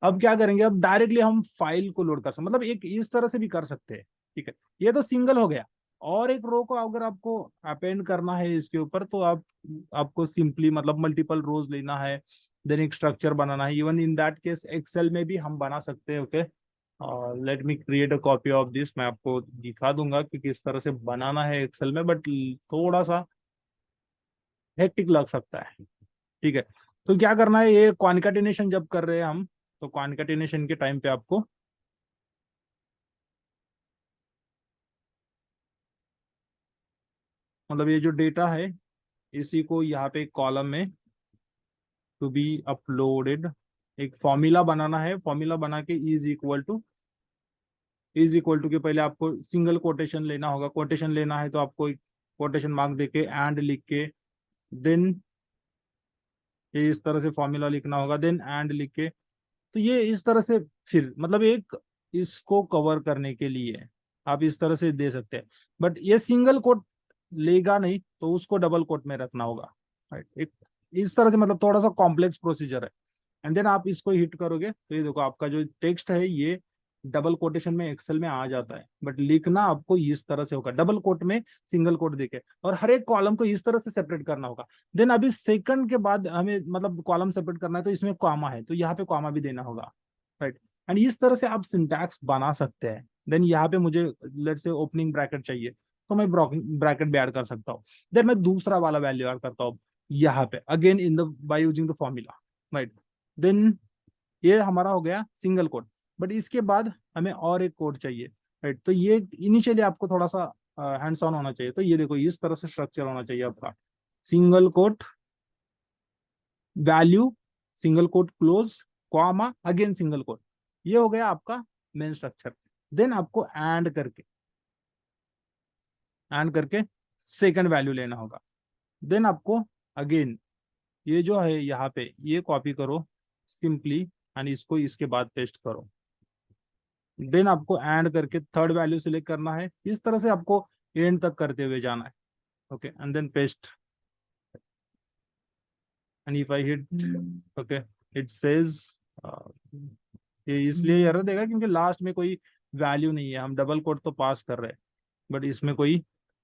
अब क्या करेंगे, अब डायरेक्टली हम फाइल को लोड कर सकते, मतलब एक इस तरह से भी कर सकते हैं, ठीक है। ये तो सिंगल हो गया, और एक रो को अगर आपको अपेंड करना है इसके ऊपर, तो आपको सिंपली मतलब मल्टीपल रोज लेना है, देन एक स्ट्रक्चर बनाना है। Even in that case Excel में भी हम बना सकते हैं। Okay, let me create a copy of this, मैं आपको दिखा दूंगा कि किस तरह से बनाना है एक्सेल में, बट थोड़ा सा हेक्टिक लग सकता है, ठीक है। तो क्या करना है, ये कॉन्केटिनेशन जब कर रहे हैं हम, तो कॉन्केटिनेशन के टाइम पे आपको मतलब ये जो डेटा है इसी को यहाँ पे कॉलम में टू बी अपलोडेड एक फॉर्मूला बनाना है। फॉर्मूला बना के इज इक्वल टू के पहले आपको सिंगल कोटेशन लेना होगा। कोटेशन लेना है तो आपको एक कोटेशन मार्क देके एंड लिख के देन ये इस तरह से फॉर्मूला लिखना होगा, देन एंड लिख के। तो ये इस तरह से फिर मतलब एक इसको कवर करने के लिए आप इस तरह से दे सकते हैं, बट ये सिंगल कोट लेगा नहीं तो उसको डबल कोट में रखना होगा, राइट। एक इस तरह से मतलब थोड़ा सा कॉम्प्लेक्स प्रोसीजर है। एंड देन आप इसको हिट करोगे तो ये देखो आपका जो टेक्स्ट है ये डबल कोटेशन में एक्सेल में आ जाता है, बट लिखना आपको इस तरह से होगा, डबल कोट में सिंगल कोट देके, और हर एक कॉलम को इस तरह से सेपरेट करना होगा। देन अभी सेकंड के बाद हमें मतलब कॉलम सेपरेट करना है, तो इसमें कॉमा है तो यहाँ पे कॉमा भी देना होगा, राइट। एंड इस तरह से आप सिंटैक्स बना सकते हैं, देन यहाँ पे मुझे लेट्स से ओपनिंग ब्रैकेट चाहिए, तो मैं ब्रैकेट भी ऐड कर सकता हूँ। देन मैं दूसरा वाला वैल्यू ऐड करता हूँ यहाँ पे, again in the by using the formula, right. Then ये हमारा हो गया सिंगल कोड। बट इसके बाद हमें और एक कोड चाहिए, राइट। तो ये इनिशियली आपको थोड़ा सा हैंड्स ऑन होना चाहिए। तो ये देखो इस तरह से स्ट्रक्चर होना चाहिए आपका, single quote value, single quote close, comma, again single quote. ये हो गया आपका मेन स्ट्रक्चर। देन आपको एंड करके सेकंड वैल्यू लेना होगा। देन आपको अगेन ये जो है यहाँ पे ये कॉपी करो सिंपली एंड इसको इसके बाद पेस्ट करो। देन आपको एंड करके थर्ड वैल्यू सिलेक्ट करना है। इस तरह से आपको एंड तक करते हुए जाना है। Okay and then paste and if I hit okay it says, ये इसलिए एरर देगा क्योंकि लास्ट में कोई वैल्यू नहीं है। हम डबल कोट तो पास कर रहे हैं बट इसमें कोई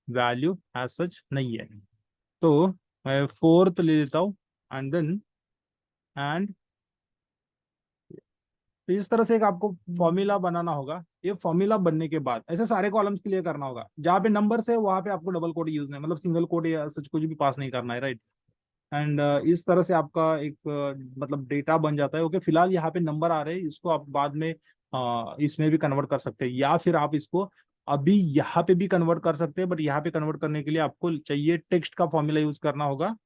वैल्यू एज सच नहीं है। तो मैं फोर्थ ले लेता हूँ एंड देन एंड तो इस तरह से एक आपको फॉर्मूला बनाना होगा। ये फॉर्मूला बनने के बाद ऐसे सारे कॉलम्स के लिए करना होगा। जहाँ पे नंबर्स है वहां पे आपको डबल कोड यूज नहीं, मतलब सिंगल कोड या सच कुछ भी पास नहीं करना है, राइट। एंड इस तरह से आपका एक मतलब डेटा बन जाता है। ओके फिलहाल यहाँ पे नंबर आ रहे हैं, इसको आप बाद में इसमें भी कन्वर्ट कर सकते हैं, या फिर आप इसको अभी यहाँ पे भी कन्वर्ट कर सकते हैं। बट यहाँ पे कन्वर्ट करने के लिए आपको चाहिए टेक्स्ट का फॉर्मूला यूज करना होगा।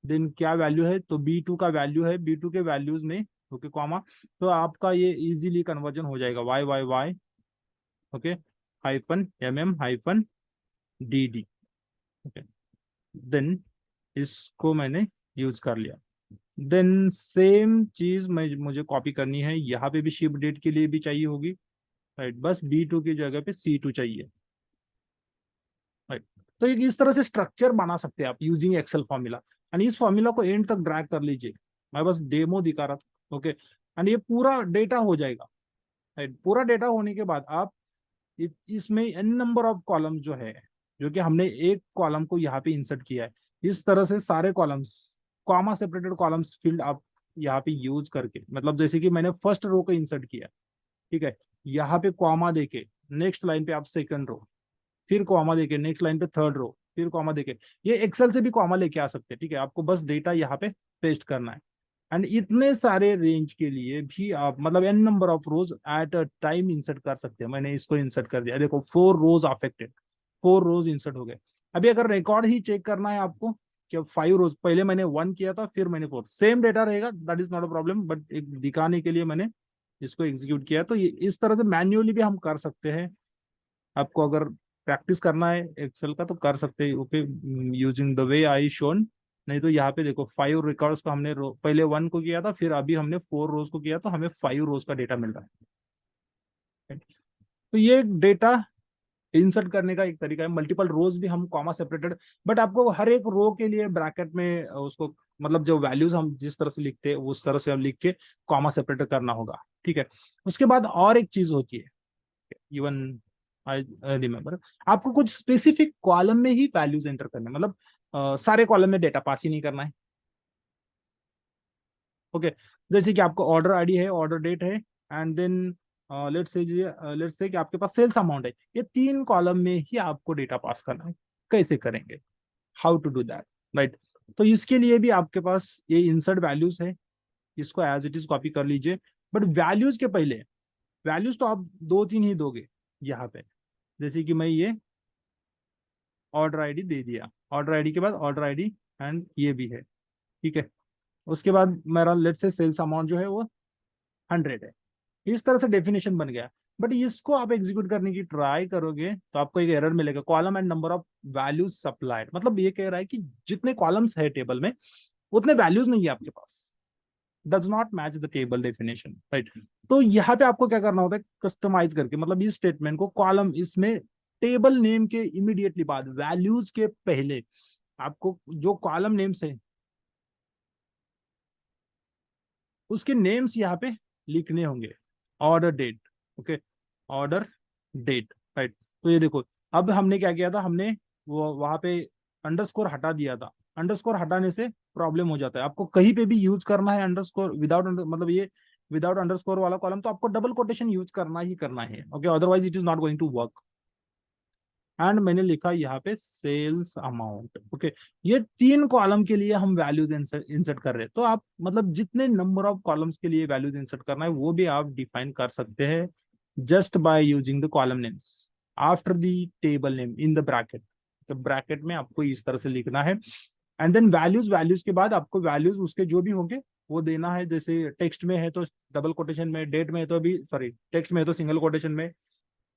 देन क्या वैल्यू है, तो B2 का वैल्यू है, B2 के वैल्यूज में ओके कॉमा, तो आपका ये इजीली कन्वर्जन हो जाएगा YYY okay -MM-DD okay. Then इसको मैंने यूज कर लिया। देन सेम चीज मैं मुझे कॉपी करनी है, यहाँ पे भी शिप डेट के लिए भी चाहिए होगी, राइट। बस B2 की जगह पे C2 चाहिए, राइट। तो एक इस तरह से स्ट्रक्चर बना सकते हैं आप यूजिंग एक्सेल फॉर्मूला। एंड इस फॉर्मूला को एंड तक ड्रैग कर लीजिए, मैं बस डेमो दिखा रहा था ओके। एंड ये पूरा डेटा हो जाएगा, राइट। पूरा डेटा होने के बाद आप इसमें n नंबर ऑफ कॉलम जो है, जो कि हमने एक कॉलम को यहाँ पे इंसर्ट किया है, इस तरह से सारे columns comma separated columns field आप यहाँ पे यूज करके, मतलब जैसे कि मैंने फर्स्ट रो को इंसर्ट किया, ठीक है, यहाँ पे कॉमा देके नेक्स्ट लाइन पे आप सेकंड रो, फिर कॉमा देके नेक्स्ट लाइन पे थर्ड रो, फिर कॉमा देके, ये एक्सेल से भी कॉमा लेके आ सकते हैं, ठीक है। आपको बस डेटा यहाँ पे पेस्ट करना है। एंड इतने सारे रेंज के लिए भी आप मतलब n number of rose at a time insert कर सकते हैं। मैंने इसको इंसर्ट कर दिया, देखो 4 रोज अफेक्टेड, 4 रोज इंसर्ट हो गए। अभी अगर रिकॉर्ड ही चेक करना है आपको कि 5 रोज, पहले मैंने 1 किया था फिर मैंने 4, सेम डेटा रहेगा, that is not a problem, but एक दिखाने के लिए मैंने इसको एग्जीक्यूट किया। तो ये इस तरह से मैन्युअली भी हम कर सकते हैं। आपको अगर प्रैक्टिस करना है एक्सेल का तो कर सकते हैं okay, using the way I shown. नहीं तो यहाँ पे देखो 5 रिकॉर्ड्स को हमने पहले 1 को किया था, फिर अभी हमने 4 रोज को किया, तो हमें 5 रोज का डेटा मिल रहा है। तो ये डेटा इंसर्ट करने का एक तरीका है। मल्टीपल रोज भी हम कॉमा सेपरेटेड, बट आपको हर एक रो के लिए ब्रैकेट में उसको मतलब जो वैल्यूज हम जिस तरह से लिखते हैं उस तरह से हम लिख के कॉमा सेपरेटेड करना होगा, ठीक है। उसके बाद और एक चीज होती है, इवन आई रिमेम्बर, आपको कुछ स्पेसिफिक कॉलम में ही वैल्यूज एंटर करने, मतलब सारे कॉलम में डेटा पास ही नहीं करना है, ओके। जैसे कि आपको ऑर्डर आईडी है, ऑर्डर डेट है, एंड देन लेट्स से कि आपके पास सेल्स अमाउंट है, ये 3 कॉलम में ही आपको डेटा पास करना है। कैसे करेंगे, how to do that, right. तो इसके लिए भी आपके पास ये इंसर्ट वैल्यूज है, इसको एज इट इज कॉपी कर लीजिए। बट वैल्यूज के पहले, वैल्यूज तो आप 2-3 ही दोगे यहाँ पे। जैसे कि मैं ये ऑर्डर आईडी दे दिया, ऑर्डर आईडी के बाद ऑर्डर आईडी एंड ये भी है, ठीक है। उसके बाद मेरा लेट्स से सेल्स अमाउंट जो है वो 100 है। इस तरह से डेफिनेशन बन गया। बट इसको आप एग्जीक्यूट करने की ट्राई करोगे तो आपको एक एरर मिलेगा, column and number of values supplied, मतलब ये कह रहा है कि जितने कॉलम्स है टेबल में उतने वैल्यूज नहीं है आपके पास, does not match the table definition, right. तो यहाँ पे आपको क्या करना होता है, कस्टमाइज करके, मतलब इस स्टेटमेंट को कॉलम इसमें टेबल नेम के इमीडिएटली बाद, वैल्यूज के पहले आपको जो कॉलम नेम्स है उसके नेम्स यहाँ पे लिखने होंगे। Order date okay, order date, right. तो ये देखो अब हमने क्या किया था, हमने वो वहां पे अंडरस्कोर हटा दिया था। अंडरस्कोर हटाने से प्रॉब्लम हो जाता है, आपको कहीं पे भी यूज करना है अंडरस्कोर विदाउट मतलब ये विदाउट अंडरस्कोर वाला कॉलम, तो आपको डबल कोटेशन यूज करना ही करना है, okay, otherwise it is not going to work. And मैंने लिखा यहाँ पे सेल्स अमाउंट, ओके। ये 3 कॉलम के लिए हम वैल्यूज इंसर्ट कर रहे हैं, तो आप मतलब जितने नंबर ऑफ कॉलम्स के लिए वैल्यूज इंसर्ट करना है वो भी आप डिफाइन कर सकते हैं just by using the column names after the table name in the bracket. तो ब्रैकेट में आपको इस तरह से लिखना है, एंड देन वैल्यूज, वैल्यूज के बाद आपको वैल्यूज उसके जो भी होंगे वो देना है। जैसे टेक्स्ट में है तो डबल कोटेशन में, डेट में है तो अभी सॉरी टेक्स्ट में है तो सिंगल कोटेशन में,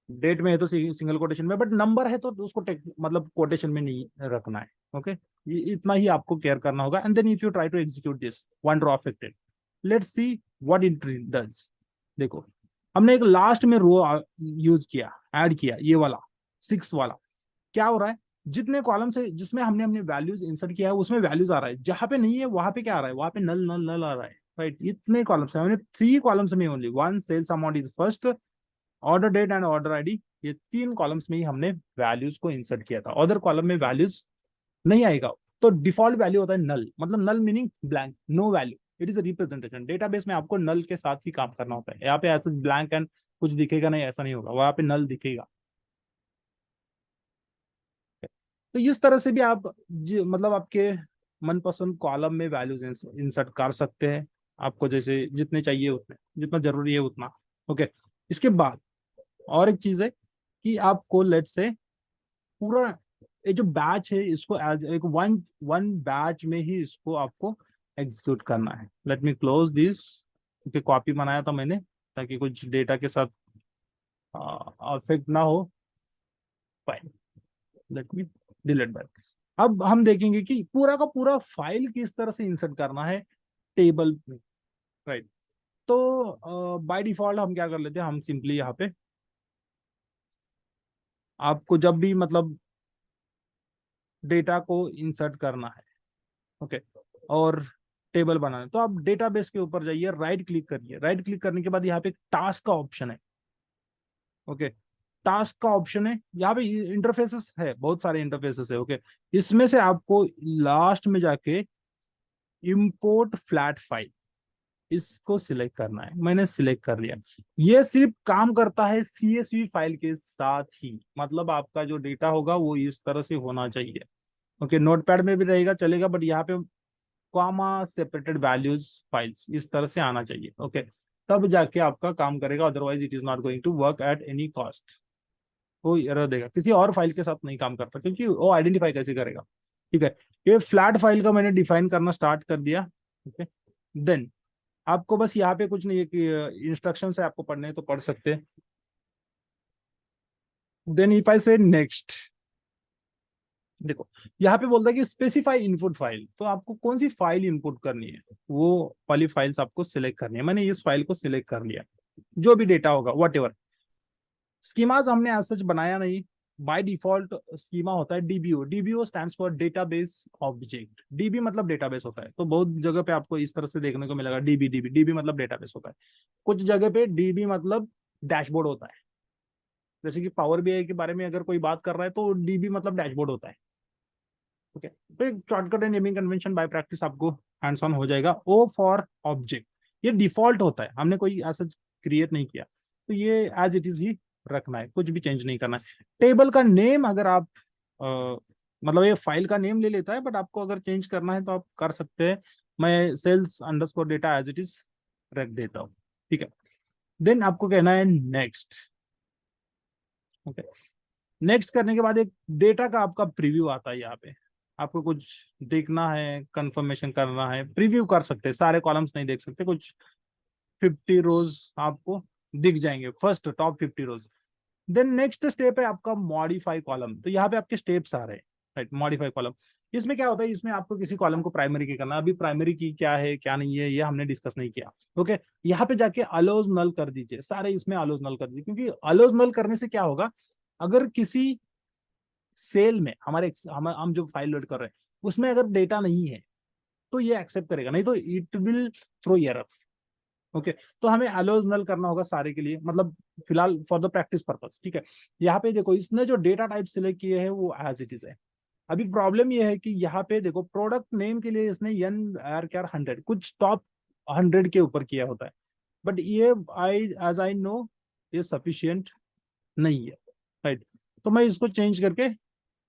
डेट में है तो सिंगल कोटेशन में, बट नंबर है तो उसको मतलब कोटेशन में नहीं रखना है, ओके। ये इतना ही आपको केयर करना होगा। And then if you try to execute this one row affected, let's see what it does. देखो हमने एक लास्ट में रो यूज किया, ऐड किया, ये वाला 6 वाला। क्या हो रहा है, जितने कॉलम से जिसमें हमने हमने वैल्यूज इंसर्ट किया है उसमें वैल्यूज आ रहा है, जहां पे नहीं है वहां पे क्या आ रहा है, वहां पे नल नल नल आ रहा है, राइट। इतने कॉलम्स है, हमने 3 कॉलम्स में only one sales amount is first, order date and order ID, ये 3 कॉलम्स में ही हमने वैल्यूज को इंसर्ट किया था। अदर कॉलम में वैल्यूज नहीं आएगा, तो डिफॉल्ट वैल्यू होता है नल, मतलब null meaning blank, no value, it is a representation. Database में आपको नल के साथ ही काम करना होता है, यहाँ पे ऐसा ब्लैंक एंड कुछ दिखेगा नहीं, ऐसा नहीं होगा, वहां पे नल दिखेगा। तो इस तरह से भी आप मतलब आपके मनपसंद कॉलम में वैल्यूज इंसर्ट कर सकते हैं, आपको जैसे जितने चाहिए उतने, जितना जरूरी है उतना, ओके। इसके बाद और एक चीज है कि आपको लेट से पूरा ये जो बैच है इसको एज एक वन वन बैच में ही इसको आपको एग्जीक्यूट करना है। लेट मी क्लोज दिस, क्योंकि कॉपी बनाया था मैंने ताकि कुछ डेटा के साथ अफेक्ट ना हो। Fine, let me delete back. अब हम देखेंगे कि पूरा का पूरा फाइल किस तरह से इंसर्ट करना है टेबल में, राइट। तो बाय डिफॉल्ट हम क्या कर लेते हैं, हम सिंपली यहाँ पे आपको जब भी मतलब डेटा को इंसर्ट करना है, ओके, और टेबल बनाना है, तो आप डेटाबेस के ऊपर जाइए, राइट क्लिक करिए। राइट क्लिक करने के बाद यहाँ पे टास्क का ऑप्शन है, ओके। टास्क का ऑप्शन है, यहाँ पे इंटरफेसेस है, बहुत सारे इंटरफेसेस है, ओके। इसमें से आपको लास्ट में जाके इंपोर्ट फ्लैट फाइल, इसको सिलेक्ट करना है। मैंने सिलेक्ट कर लिया। ये सिर्फ काम करता है CSV फाइल के साथ ही, मतलब आपका जो डेटा होगा वो इस तरह से होना चाहिए, ओके। नोटपैड में भी रहेगा चलेगा, बट यहाँ पे कॉमा सेपरेटेड वैल्यूज फाइल्स इस तरह से आना चाहिए, ओके। तब जाके आपका काम करेगा, otherwise it is not going to work at any cost. वो एरर देगा, किसी और फाइल के साथ नहीं काम करता, क्योंकि वो आइडेंटिफाई कैसे करेगा, ठीक है। ये फ्लैट फाइल का मैंने डिफाइन करना स्टार्ट कर दिया, ओके। देन आपको बस यहाँ पे कुछ नहीं है कि इंस्ट्रक्शन है, आपको पढ़ने हैं तो पढ़ सकते हैं। देन इफ आई से नेक्स्ट, देखो यहाँ पे बोलता है कि स्पेसिफाई इनपुट फाइल, तो आपको कौन सी फाइल इनपुट करनी है वो वाली फाइल्स आपको सिलेक्ट करनी है। मैंने इस फाइल को सिलेक्ट कर लिया, जो भी डेटा होगा वट एवर। स्कीमाज हमने एज सच बनाया नहीं, बाय डिफॉल्ट स्कीमा होता है DBO. DBO stands for database object, dB मतलब डेटाबेस होता है, तो बहुत जगह पे आपको इस तरह से देखने को मिलेगा डीबी डीबी डीबी मतलब डेटाबेस होता है। कुछ जगह पे डीबी मतलब डैशबोर्ड होता है, जैसे कि पावर बीआई के बारे में अगर कोई बात कर रहा है तो डीबी मतलब डैशबोर्ड होता है, ओके। तो एक shortcut and naming convention bye practice आपको हैंड्स ऑन हो जाएगा। ओ फॉर ऑब्जेक्ट, ये डिफॉल्ट होता है, हमने कोई ऐसा क्रिएट नहीं किया, तो ये एज इट इज ही रखना है, कुछ भी चेंज नहीं करना है। टेबल का नेम अगर आप मतलब ये फाइल का नेम ले लेता है, बट आपको अगर चेंज करना है तो आप कर सकते हैं। मैं sales underscore data as it is रख देता हूँ, ठीक है। देन आपको कहना है नेक्स्ट, ओके। नेक्स्ट करने के बाद एक डेटा का आपका प्रीव्यू आता है, यहाँ पे आपको कुछ देखना है, कंफर्मेशन करना है, प्रीव्यू कर सकते हैं, सारे कॉलम्स नहीं देख सकते, कुछ 50 रोज आपको दिख जाएंगे, फर्स्ट टॉप 50 रोज। देन नेक्स्ट स्टेप है आपका मॉडिफाई कॉलम, तो यहाँ पे आपके स्टेप्स आ रहे हैं, राइट। मॉडिफाई कॉलम, इसमें क्या होता है, इसमें आपको किसी कॉलम को प्राइमरी की करना, अभी प्राइमरी की क्या है क्या नहीं है ये हमने डिस्कस नहीं किया, ओके। यहाँ पे जाके अलोज नल कर दीजिए, सारे इसमें अलोज नल कर दीजिए, क्योंकि अलोज नल करने से क्या होगा, अगर किसी सेल में हम जो फाइल लोड कर रहे हैं उसमें अगर डेटा नहीं है तो ये एक्सेप्ट करेगा, नहीं तो it will throw error, okay. तो हमें अलोज नल करना होगा सारे के लिए, मतलब फिलहाल फॉर द प्रैक्टिस पर्पस, ठीक है। यहाँ पे देखो इसने जो डेटा टाइप सिलेक्ट किए हैं वो एज इट इज है। अभी प्रॉब्लम ये है कि यहाँ पे देखो प्रोडक्ट नेम के लिए इसने एन आर क्या 100 कुछ टॉप 100 के ऊपर किया होता है, बट ये एज आई नो ये सफिशियंट नहीं है, राइट। तो मैं इसको चेंज करके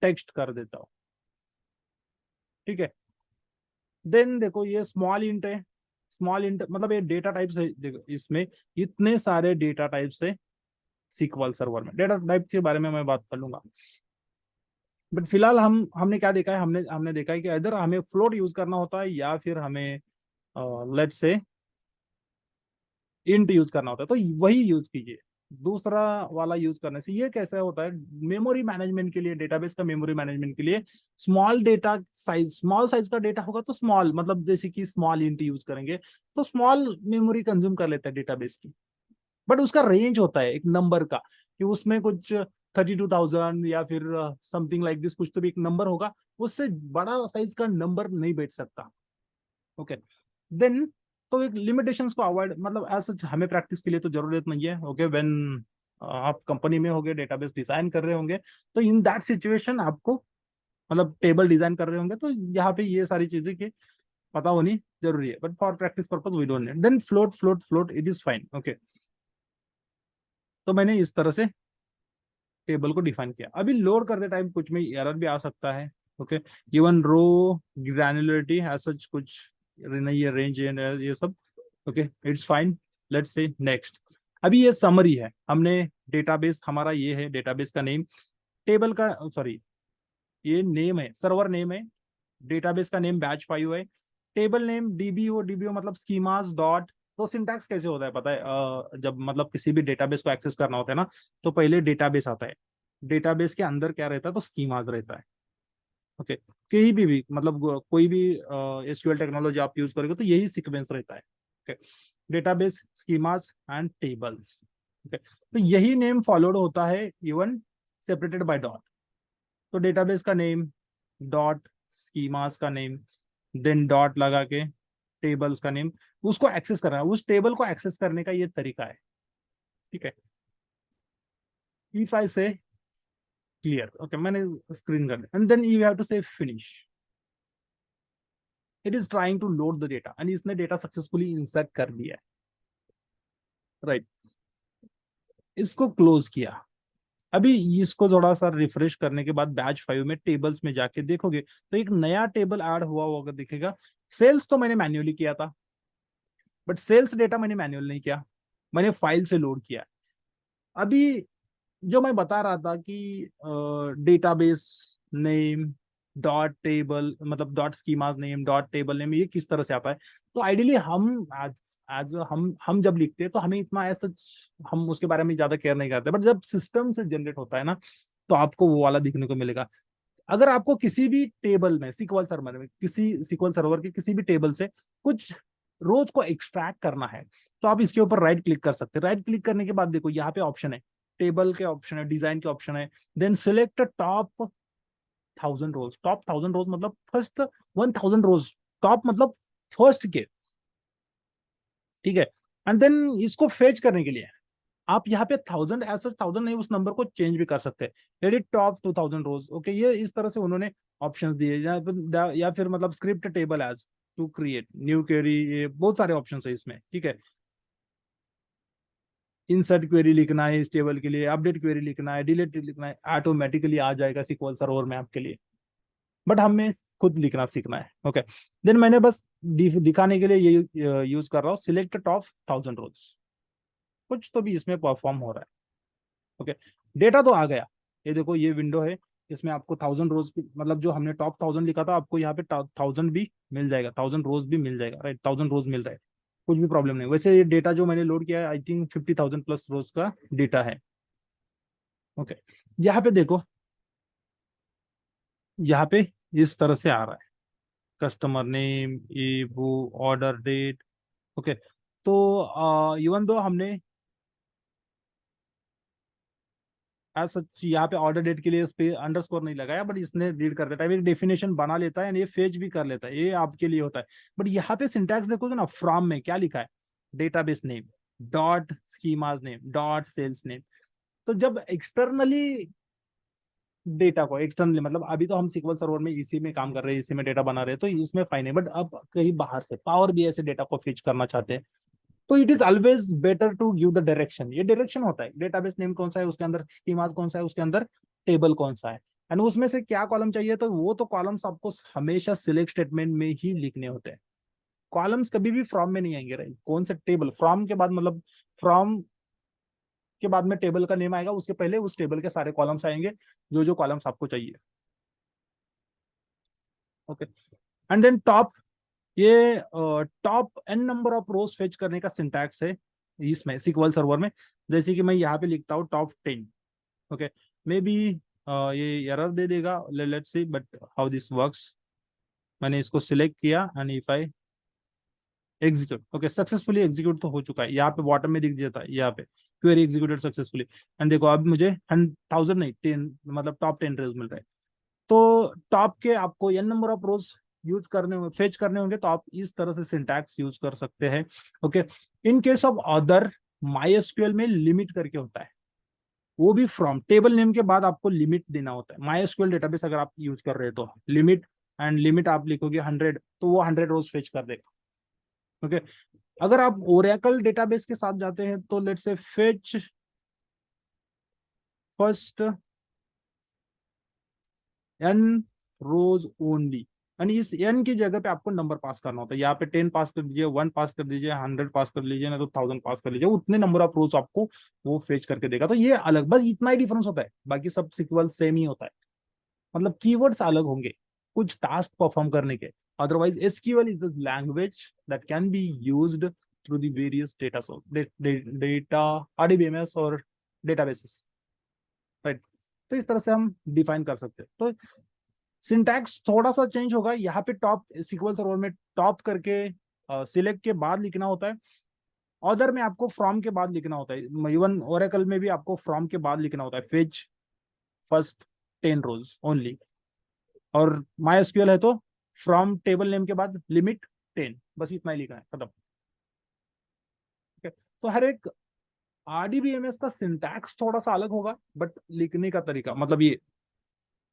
टेक्स्ट कर देता हूँ, ठीक है। देन देखो ये स्मॉल इंट है, स्मॉल इंट मतलब ये डेटा टाइप्स है। देखो इसमें इतने सारे डेटा टाइप्स है सीक्वल सर्वर में, डेटा टाइप के बारे में मैं बात कर लूंगा। बट फिलहाल हमने क्या देखा है, हमने हमने देखा है कि इधर हमें फ्लोट यूज करना होता है या फिर हमें लेट्स से इंट यूज करना होता है, तो वही यूज कीजिए। दूसरा वाला यूज करने से ये कैसा होता है, मेमोरी मैनेजमेंट के लिए, डेटाबेस का मेमोरी मैनेजमेंट के लिए small data size, small size का डेटा होगा तो स्मॉल मतलब जैसे कि स्मॉल इंट यूज करेंगे तो स्मॉल मेमोरी कंज्यूम कर लेता है डेटाबेस की। बट उसका रेंज होता है एक नंबर का, कि उसमें कुछ 32,000 या फिर समथिंग लाइक दिस, कुछ तो भी एक नंबर होगा, उससे बड़ा साइज का नंबर नहीं बैठ सकता। ओके, देन तो एक लिमिटेशंस को अवॉइड, मतलब ऐसा हमें प्रैक्टिस के लिए तो जरूरत नहीं है। ओके, व्हेन आप कंपनी में होंगे, डेटाबेस डिजाइन कर रहे होंगे, तो इन दैट सिचुएशन आपको मतलब टेबल डिजाइन कर रहे होंगे तो यहाँ पे ये सारी चीजें की पता होनी जरूरी है। But for practice purpose we don't need. Then float float float it is fine. Okay, तो मैंने इस तरह से टेबल को डिफाइन किया। अभी लोड करते टाइम कुछ में एरर भी आ सकता है। ओके, इवन रो ग्रैनुलरिटी सच कुछ नहीं है, रेंज ये सब। Okay, it's fine. Let's say next. अभी ये समरी है, हमने डेटाबेस हमारा ये है, डेटाबेस का नेम, टेबल का सॉरी ये नेम है, सर्वर नेम है, डेटाबेस का नेम बैच 5 है, टेबल नेम डीबीओ, डीबीओ मतलब स्कीमास डॉट। तो सिंटैक्स कैसे होता है पता है, जब मतलब किसी भी डेटाबेस को एक्सेस करना होता है ना, तो पहले डेटाबेस आता है, डेटाबेस के अंदर क्या रहता है, तो स्कीमास रहता है। ओके, कहीं भी मतलब कोई भी एसक्यूएल टेक्नोलॉजी आप यूज करोगे तो यही सीक्वेंस रहता है। Okay, database, schemas and tables. Okay, तो यही नेम फॉलोड होता है इवन सेपरेटेड बाय डॉट। तो डेटाबेस का नेम डॉट, स्कीमास का नेम, देन डॉट लगा के टेबल्स का नेम, उसको एक्सेस करना है, उस टेबल को एक्सेस करने का ये तरीका है, ठीक है। इफ आई से क्लियर, ओके मैंने स्क्रीन कर दिया, and then you have to say finish. It is trying to load the data and इसने डेटा सक्सेसफुली इंसर्ट कर दिया है, राइट। इसको क्लोज किया। अभी इसको थोड़ा सा रिफ्रेश करने के बाद बैच 5 में टेबल्स में जाके देखोगे तो एक नया टेबल ऐड हुआ होगा दिखेगा। सेल्स तो मैंने मैन्युअली किया था, बट सेल्स डेटा मैंने मैन्युअल नहीं किया, मैंने फाइल से लोड किया। अभी जो मैं बता रहा था कि डेटाबेस नेम डॉट टेबल मतलब dot schemas name dot table name, ये किस तरह से आता है, तो आइडियली हम आज आज हम जब लिखते हैं तो हमें इतना ऐसा हम उसके बारे में ज्यादा केयर नहीं करते, बट जब सिस्टम से जनरेट होता है ना, तो आपको वो वाला दिखने को मिलेगा। अगर आपको किसी भी टेबल में सीक्वल सर्वर में, किसी सीक्वल सर्वर के किसी भी टेबल से कुछ रोज को एक्सट्रैक्ट करना है, तो आप इसके ऊपर राइट क्लिक कर सकते हैं। राइट क्लिक करने के बाद देखो यहाँ पे ऑप्शन है, टेबल के ऑप्शन है, डिजाइन के ऑप्शन है, देन सिलेक्ट टॉप 1,000 रोज। टॉप 1,000 रोज मतलब फर्स्ट 1,000 रोज, टॉप मतलब फर्स्ट के, ठीक है। एंड देन इसको फेच करने के लिए आप यहाँ पे 1,000 ऐसा 1,000 नहीं, उस नंबर को चेंज भी कर सकते हैं, एडिट टॉप 2,000 रोज। ओके, ये इस तरह से उन्होंने ऑप्शंस दिए, या फिर मतलब script table as to create new query, ये बहुत सारे ऑप्शंस है इसमें, ठीक है। इंसर्ट क्वेरी लिखना है इस टेबल के लिए, अपडेट क्वेरी लिखना है, डिलीट लिखना है, ऑटोमेटिकली आ जाएगा सीक्वल सर्वर में आपके लिए। बट हमें खुद लिखना सीखना है। ओके, देन मैंने बस दिखाने के लिए ये यूज कर रहा हूँ, सिलेक्ट टॉप 1,000 रोज। कुछ तो भी इसमें परफॉर्म हो रहा है। ओके, डेटा तो आ गया, ये देखो ये विंडो है, इसमें आपको 1,000 रोज की मतलब जो हमने टॉप 1,000 लिखा था, आपको यहाँ पे 1,000 भी मिल जाएगा, 1,000 रोज भी मिल जाएगा, राइट। 1,000 रोज मिल रहा है, कुछ भी प्रॉब्लम नहीं। वैसे ये डेटा जो मैंने लोड किया है आई थिंक 50,000+ रोज का डेटा है। ओके, यहाँ पे देखो, यहाँ पे इस तरह से आ रहा है, कस्टमर नेम, ये वो, ऑर्डर डेट। ओके, तो इवन दो हमने एज सच यहाँ पे ऑर्डर डेट के लिए इस पे अंडरस्कोर नहीं लगाया, बट इसने रीड कर देता है, एक डेफिनेशन बना लेता है एंड ये फेच भी कर लेता है, ये आपके लिए होता है। बट यहाँ पे सिंटैक्स देखोगे ना, फ्रॉम में क्या लिखा है, database name dot schemas name dot sales name. तो जब एक्सटर्नली डेटा को एक्सटर्नली मतलब अभी तो हम सीक्वल सर्वर में इसी में काम कर रहे हैं, इसी में डेटा बना रहे हैं, तो इसमें फाइन है। बट अब कहीं बाहर से पावर बीआई से डेटा को फीच करना चाहते हैं, तो it is always better to give the direction. ये डायरेक्शन होता है, डेटाबेस नेम कौन सा है, उसके अंदर स्कीमास कौन सा है, उसके अंदर टेबल कौन सा है, एंड उसमें से क्या कॉलम चाहिए, तो वो तो कॉलम्स आपको हमेशा सिलेक्ट स्टेटमेंट में ही लिखने होते हैं। कॉलम्स कभी भी फ्रॉम में नहीं आएंगे, राइट? कौन से टेबल फ्रॉम के बाद, मतलब फ्रॉम के बाद में टेबल का नेम आएगा, उसके पहले उस टेबल के सारे कॉलम्स आएंगे, जो जो कॉलम्स आपको चाहिए। ओके, एंड देन टॉप, ये top N number of rows fetch करने का सिंटैक्स है इसमें सीक्वल सर्वर में। जैसे कि मैं यहाँ पे लिखता हूँ टॉप 10। ओके, मे बी ये एरर दे देगा, let's see but how this works. मैंने इसको सिलेक्ट किया and if I execute, okay successfully execute तो हो चुका है, यहाँ पे बॉटम में दिख जाता है, यहाँ पे क्वेरी एग्जीक्यूटेड सक्सेसफुली। एंड देखो अब मुझे 1000 नहीं 10, मतलब टॉप 10 रोज मिल रहे हैं। तो टॉप के आपको N number of rows use करने होंगे, फेच करने होंगे, तो आप इस तरह से सिंटैक्स यूज कर सकते हैं। Okay, in case of other MySQL में लिमिट करके होता है, वो भी फ्रॉम टेबल नेम के बाद आपको लिमिट देना होता है। MySQL डेटाबेस अगर आप यूज कर रहे हो तो लिमिट, एंड लिमिट आप लिखोगे 100, तो वो 100 रोज फेच कर देगा। ओके, अगर आप ओरेकल डेटाबेस के साथ जाते हैं तो let's say fetch first N rows only, यानी इस एन की जगह पे आपको नंबर पास करना होता है। यहाँ पे 10 पास कर दीजिए, 1 पास कर दीजिए, 100 पास कर लीजिए, ना तो 1000 पास कर लीजिए, उतने नंबर ऑफ रोज आपको वो फेच करके देगा। तो ये अलग, बस इतना ही डिफरेंस होता है, बाकी सब सिक्वल सेम ही होता है। मतलब कीवर्ड्स अलग होंगे कुछ टास्क परफॉर्म करने के। Otherwise SQL is the language that can be used through the various data source, data RDBMS और डेटाबेसेस, राइट? तो इस तरह से हम डिफाइन कर सकते हैं। तो सिंटैक्स थोड़ा सा चेंज होगा, यहाँ पे टॉप सीक्वल सर्वर में टॉप करके सिलेक्ट के बाद लिखना होता है, ऑर्डर में आपको फ्रॉम के बाद लिखना होता है, इवन ओरेकल में भी आपको फ्रॉम के बाद लिखना होता है, फेच फर्स्ट 10 रोज ओनली। और MySQL है तो फ्रॉम टेबल नेम के बाद लिमिट 10, बस इतना ही लिखना है, खत्म। तो हर एक आरडीबीएमएस का सिंटैक्स थोड़ा सा अलग होगा, बट लिखने का तरीका, मतलब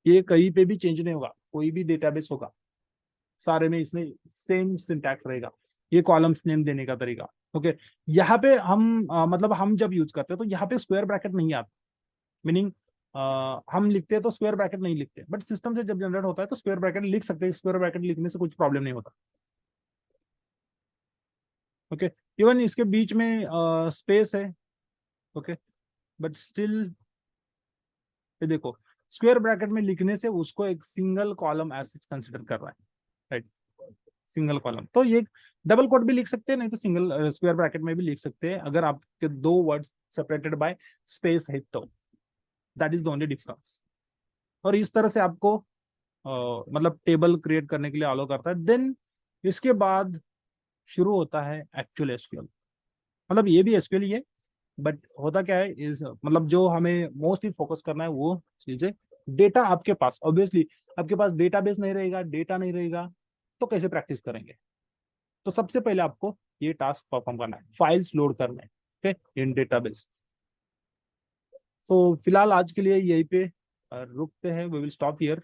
ये कहीं पे भी चेंज नहीं होगा, कोई भी डेटाबेस होगा सारे में इसमें सेम सिंटैक्स रहेगा। ये कॉलम्स नेम देने का तरीका। ओके, यहाँ पे हम मतलब हम जब यूज करते हैं तो यहाँ पे स्क्वायर ब्रैकेट नहीं आता, मीनिंग हम लिखते हैं तो स्क्वायर ब्रैकेट नहीं लिखते, बट सिस्टम से जब जनरेट होता है तो स्क्वायर ब्रैकेट लिख सकते हैं, स्क्वायर ब्रैकेट लिखने से कुछ प्रॉब्लम नहीं होता। ओके, इवन इसके बीच में स्पेस है। ओके, बट स्टिल ये देखो, स्क्वायर ब्रैकेट में लिखने से उसको एक सिंगल कॉलम एज कंसिडर कर रहा है, राइट? सिंगल कॉलम, तो ये डबल कोट भी लिख सकते हैं, नहीं तो सिंगल स्क्वायर ब्रैकेट में भी लिख सकते हैं, अगर आपके दो वर्ड्स सेपरेटेड बाय स्पेस है तो। That is the only difference. और इस तरह से आपको मतलब टेबल क्रिएट करने के लिए अलाउ करता है। देन इसके बाद शुरू होता है एक्चुअल एसक्यूएल, मतलब ये भी एसक्यूएल ही है, बट होता क्या है इस, मतलब जो हमें मोस्टली फोकस करना है वो चीजें, डेटा आपके पास ऑब्वियसली, आपके पास डेटाबेस नहीं रहेगा, डेटा नहीं रहेगा, तो कैसे प्रैक्टिस करेंगे? तो सबसे पहले आपको ये टास्क परफॉर्म करना है, फाइल्स लोड करना है, ओके, इन डेटाबेस। तो फिलहाल आज के लिए यहीं पे रुकते हैं, वी विल स्टॉप हियर।